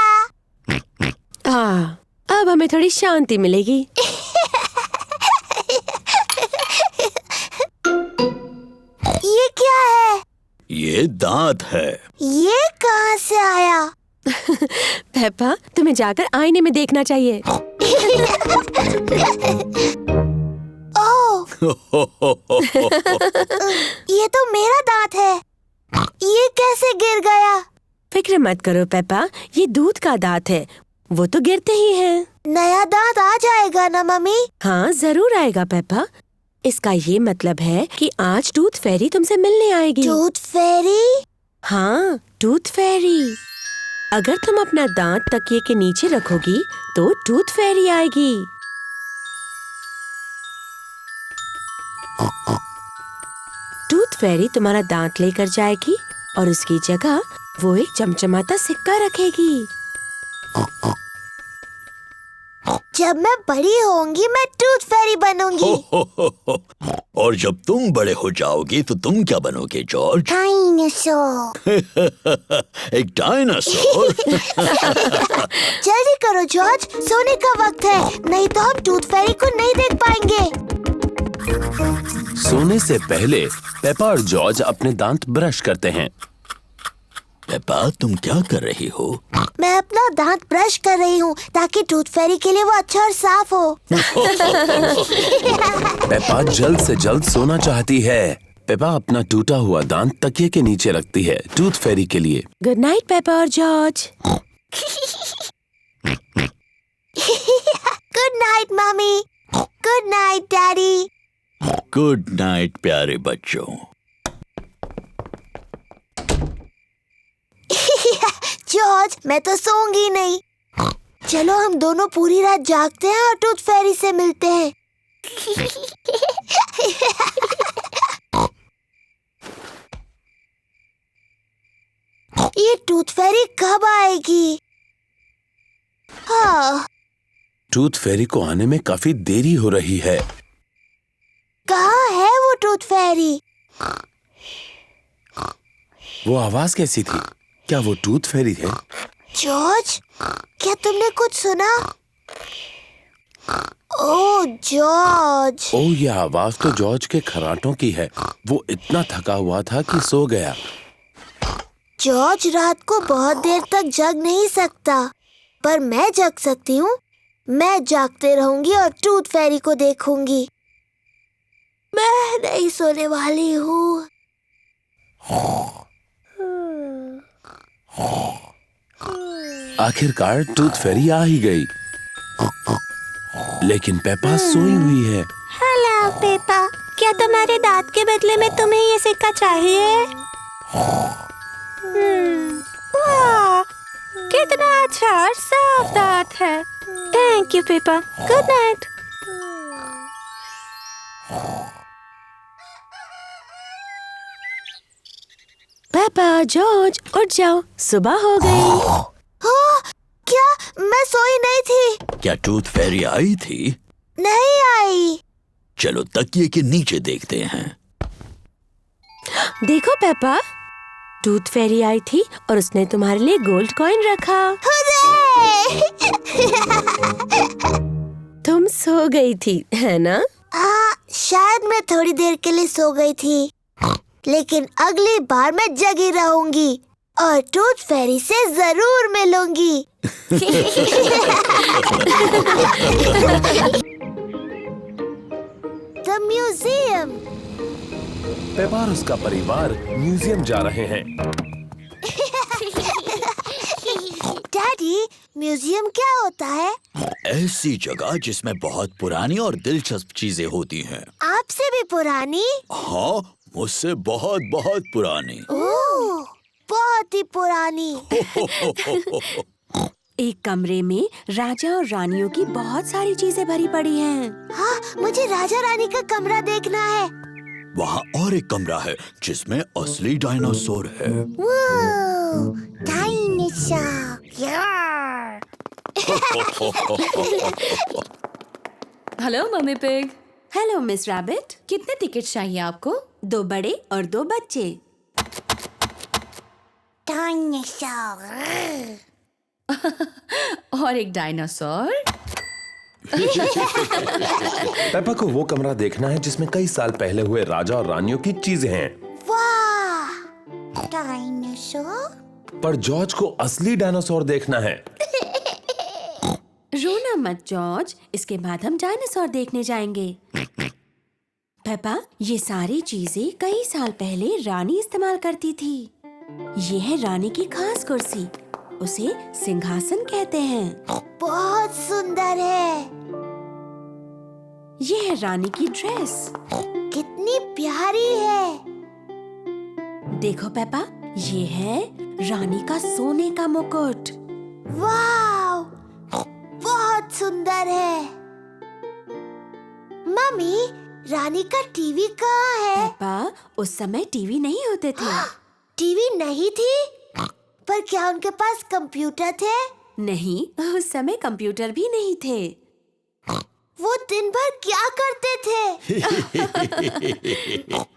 हाँ, अब हमें थोड़ी शांति मिलेगी। ये क्या है? ये दांत है। ये कहाँ से आया? पेपा, तुम्हें जाकर आईने में देखना चाहिए। ओह, ये तो मेरा दांत है। ये कैसे गिर गया? फिक्र मत करो पेपा, ये दूध का दांत है, वो तो गिरते ही हैं। नया दांत आ जाएगा ना मम्मी? हाँ, जरूर आएगा पेपा। इसका ये मतलब है कि आज टूथ फेरी तुमसे मिलने आएगी। टूथ फेरी? हाँ, टूथ फेरी। अगर तुम अपना दांत तकिए के नीचे रखोगी तो टूथ फेरी आएगी। टूथ फेरी तुम्हारा दांत लेकर जाएगी और उसकी जगह वो एक चमचमाता सिक्का रखेगी। जब मैं बड़ी होंगी मैं टूथ फेरी बनूंगी। और जब तुम बड़े हो जाओगे तो तुम क्या बनोगे जॉर्ज? डायनासोर। एक डायनासोर? जल्दी करो जॉर्ज, सोने का वक्त है, नहीं तो हम टूथ फेरी को नहीं देख पाएंगे। सोने से पहले पेपा और जॉर्ज अपने दांत ब्रश करते हैं। पेपा, तुम क्या कर रही हो? मैं अपना दांत ब्रश कर रही हूँ ताकि टूथ फेरी के लिए वो अच्छा और साफ हो। पेपा जल्द से जल्द सोना चाहती है। पेपा अपना टूटा हुआ दांत तकिए के नीचे रखती है टूथ फेरी के लिए। गुड नाइट पेपा और George. Good night mummy. Good night daddy. Good night प्यारे बच्चों। जॉर्ज, मैं तो सोऊंगी नहीं। चलो हम दोनों पूरी रात जागते हैं और टूथ फेरी से मिलते हैं। ये टूथ फेरी कब आएगी? हाँ, टूथ फेरी को आने में काफी देरी हो रही है। कहाँ है वो टूथ फेरी? वो आवाज कैसी थी? क्या वो टूथ फेरी है? जॉर्ज, क्या तुमने कुछ सुना? ओह जॉर्ज। ओह, ये आवाज तो जॉर्ज के खर्राटों की है। वो इतना थका हुआ था कि सो गया। जॉर्ज रात को बहुत देर तक जग नहीं सकता, पर मैं जग सकती हूँ। मैं जागते रहूंगी और टूथ फेरी को देखूंगी। मैं नहीं सोने वाली हूँ। आखिरकार टूथ फेरी आ ही गई, लेकिन पेपा सोई हुई है। हेलो पेपा, क्या तुम्हारे दांत के बदले में तुम्हें ये सिक्का चाहिए? वाह, कितना अच्छा और साफ दांत है। Thank you Peppa. Good night. Peppa, George, उठ जाओ, सुबह हो गई। क्या मैं सोई नहीं थी? क्या टूथ फेरी आई थी? नहीं आई। चलो तकिए के नीचे देखते हैं। देखो पेपा, टूथ फेरी आई थी और उसने तुम्हारे लिए गोल्ड कॉइन रखा। तुम सो गई थी, है ना? शायद मैं थोड़ी देर के लिए सो गई थी, लेकिन अगली बार मैं जगी रहूंगी और टूथ फेरी से जरूर मिलूंगी। The museum. पेपा और उसका परिवार म्यूजियम जा रहे हैं। डैडी, म्यूजियम क्या होता है? ऐसी जगह जिसमें बहुत पुरानी और दिलचस्प चीजें होती हैं। आपसे भी पुरानी? हाँ, मुझसे बहुत बहुत पुरानी। ओह, बहुत ही पुरानी। एक कमरे में राजा और रानियों की बहुत सारी चीजें भरी पड़ी हैं। हाँ, मुझे राजा रानी का कमरा देखना है। वहाँ और एक कमरा है जिसमें असली डायनासोर है। डायनासोर। यार। Hello mummy pig. Hello miss rabbit. कितने टिकट चाहिए आपको? 2 बड़े और 2 बच्चे। डायनासोर। और एक डायनासोर। पेपा को वो कमरा देखना है जिसमें कई साल पहले हुए राजा और रानियों की चीजें हैं। वाह, डायनासोर। पर जॉर्ज को असली डायनासोर देखना है। रोना मत जॉर्ज, इसके बाद हम डायनासोर देखने जाएंगे। पेपा, ये सारी चीजें कई साल पहले रानी इस्तेमाल करती थी। ये है रानी की खास कुर्सी, उसे सिंहासन कहते हैं। बहुत सुंदर है। ये है रानी की ड्रेस। कितनी प्यारी है। देखो पेपा, ये है रानी का सोने का मुकुट। वाव, बहुत सुंदर है। मम्मी, रानी का टीवी कहाँ है? पेपा, उस समय टीवी नहीं होते थे। टीवी नहीं थी? पर क्या उनके पास कंप्यूटर थे? नहीं, उस समय कंप्यूटर भी नहीं थे। वो दिन भर क्या करते थे?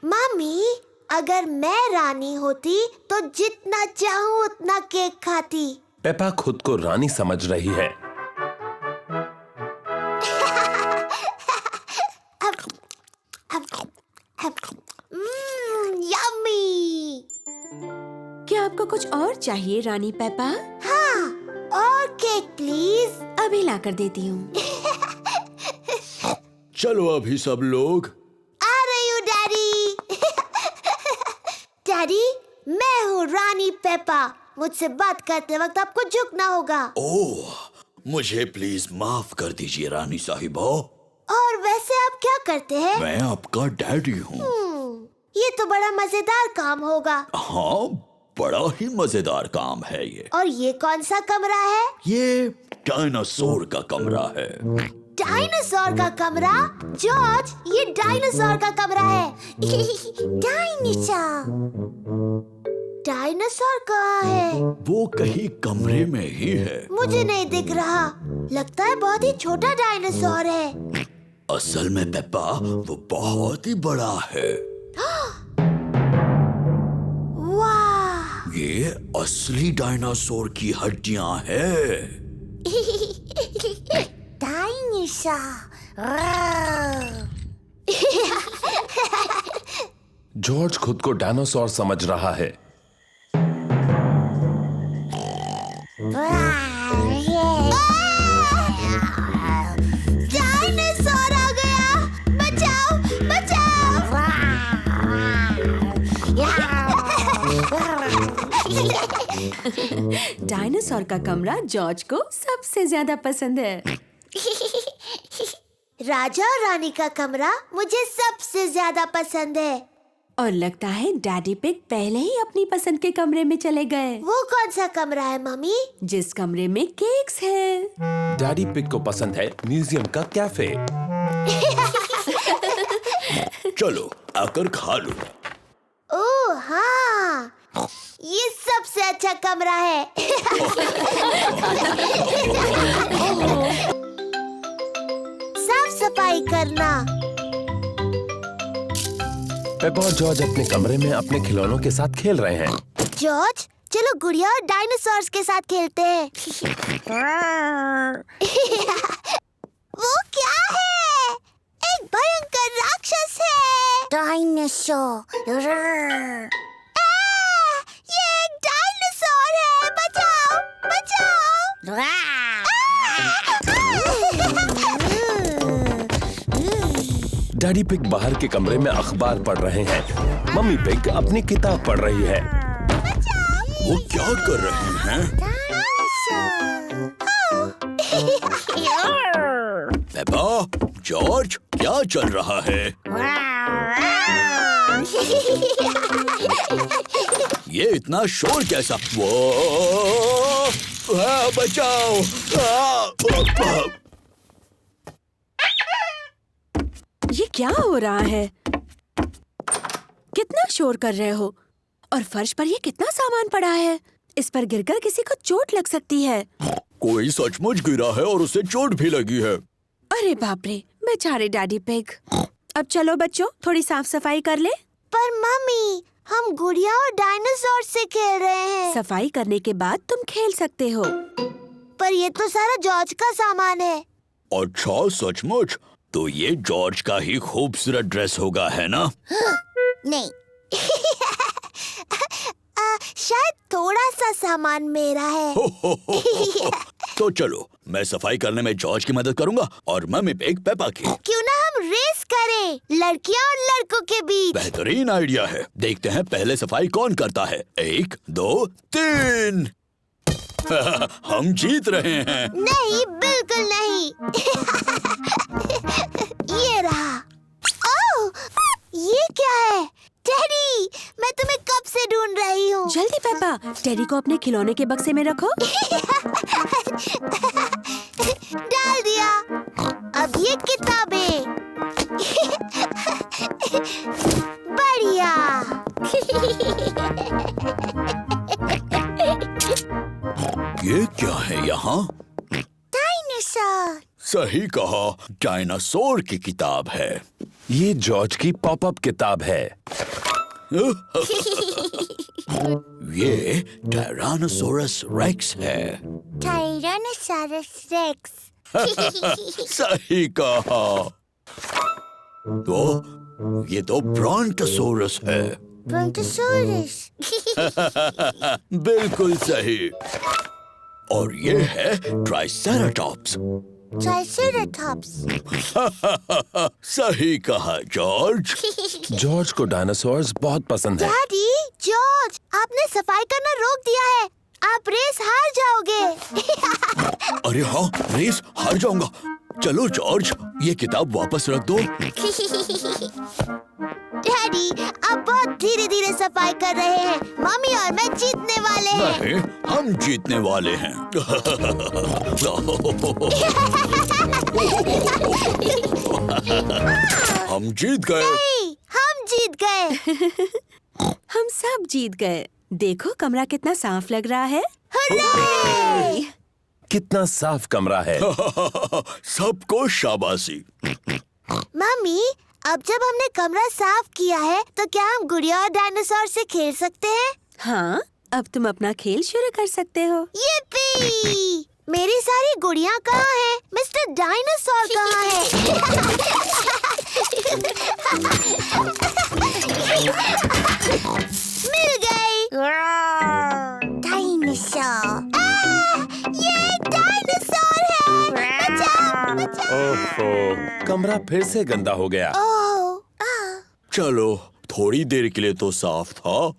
मम्मी, अगर मैं रानी होती तो जितना चाहूँ उतना केक खाती। पेपा खुद को रानी समझ रही है। यम्मी। क्या आपको कुछ और चाहिए रानी पेपा? हाँ, और केक प्लीज। अभी ला कर देती हूँ। चलो अभी सब लोग। आ रही हूँ डैडी। डैडी, मैं हूँ रानी पेपा। मुझसे बात करते वक्त आपको झुकना होगा। ओह, मुझे प्लीज माफ कर दीजिए रानी साहिबा। और वैसे आप क्या करते हैं? मैं आपका डैडी हूँ। ये तो बड़ा मजेदार काम होगा। हाँ, बड़ा ही मजेदार काम है ये। और ये कौन सा कमरा है? ये डायनासोर का कमरा है। डायनासोर का कमरा? जॉर्ज, ये डायनासोर का कमरा है। डायनासोर कहाँ है? वो कहीं कमरे में ही है। मुझे नहीं दिख रहा। लगता है बहुत ही छोटा डायनासोर है। असल में पेपा, वो बहुत ही बड़ा है। वाह! ये असली डायनासोर की हड्डियां हैं। जॉर्ज खुद को डायनासोर समझ रहा है। डायनासोर आ गया! बचाओ, बचाओ! डायनासोर का कमरा जॉर्ज को सबसे ज्यादा पसंद है। राजा और रानी का कमरा मुझे सबसे ज्यादा पसंद है। और लगता है डैडी पिग पहले ही अपनी पसंद के कमरे में चले गए। वो कौन सा कमरा है मम्मी? जिस कमरे में केक्स हैं। डैडी पिग को पसंद है म्यूजियम का कैफे। चलो आकर खा लो। ओह हाँ, ये सबसे अच्छा कमरा है। साफ सफाई करना। पेपा और जॉर्ज अपने कमरे में अपने खिलौनों के साथ खेल रहे हैं। जॉर्ज, चलो गुड़िया और डायनासोर्स के साथ खेलते हैं। वो क्या है? एक भयंकर राक्षस है। डायनासोर। ये एक डायनासोर है। बचाओ, बचाओ। डैडी पिग बाहर के कमरे में अखबार पढ़ रहे हैं। मम्मी पिग अपनी किताब पढ़ रही है। वो क्या कर रहे हैं? पेपा, जॉर्ज, क्या चल रहा है? ये इतना शोर कैसा? वो बचाओ! ये क्या हो रहा है? कितना शोर कर रहे हो? और फर्श पर ये कितना सामान पड़ा है? इस पर गिरकर किसी को चोट लग सकती है। कोई सचमुच गिरा है और उसे चोट भी लगी है। अरे बाप रे, बेचारे डैडी पिग। अब चलो बच्चों, थोड़ी साफ सफाई कर ले। पर मम्मी, हम गुड़िया और डायनासोर से खेल रहे हैं। सफाई करने के बाद तुम खेल सकते हो। पर ये तो सारा जॉर्ज का सामान है। अच्छा, सचमुच? तो ये जॉर्ज का ही खूबसूरत ड्रेस होगा, है ना? नहीं। शायद थोड़ा सा सामान मेरा है। तो चलो, मैं सफाई करने में जॉर्ज की मदद करूंगा और मम्मी पिग पेपा की। क्यों ना हम रेस करें, लड़कियां और लड़कों के बीच। बेहतरीन आइडिया है। देखते हैं पहले सफाई कौन करता है। 1, 2, 3। हम जीत रहे हैं। नहीं, बिल्कुल नहीं। ये रहा। ओह, ये क्या है? डैडी, मैं तुम्हें कब से ढूंढ रही हूँ। जल्दी पेपा, टेडी को अपने खिलौने के बक्से में रखो। डाल दिया। अब ये किताबें। बढ़िया। ये क्या है यहाँ? डायनासोर। सही कहा, डायनासोर की किताब है। ये जॉर्ज की पॉपअप किताब है। ये टायरानोसोरस रेक्स है। Tyrannosaurus rex. सही कहा। तो ये तो ब्रॉन्टोसोरस है। ब्रोंटोसोरस। बिल्कुल सही। और ये है ट्राइसेराटॉप्स। ट्राइसेराटॉप्स। सही कहा जॉर्ज। जॉर्ज को डायनासोर्स बहुत पसंद है। डैडी, जॉर्ज, आपने सफाई करना रोक दिया है। आप रेस हार जाओगे। अरे हाँ, रेस हार जाऊंगा। चलो जॉर्ज, ये किताब वापस रख दो। डैडी, आप बहुत धीरे धीरे सफाई कर रहे हैं। मम्मी और मैं जीतने वाले हैं। नहीं, हम जीतने वाले हैं। हम जीत गए। नहीं, हम जीत गए। हम सब जीत गए। देखो कमरा कितना साफ लग रहा है। हुर्रे! कितना साफ कमरा है। सबको शाबाशी। मम्मी, अब जब हमने कमरा साफ किया है तो क्या हम गुड़िया और डायनासोर से खेल सकते हैं? हाँ, अब तुम अपना खेल शुरू कर सकते हो। yippee! मेरी सारी गुड़िया कहाँ हैं? मिस्टर डायनासोर कहाँ है? मिल गई। डायनासोर। ये डायनासोर है। बचाओ, बचाओ। ओहो, कमरा फिर से गंदा हो गया। ओह, चलो, थोड़ी देर के लिए तो साफ था।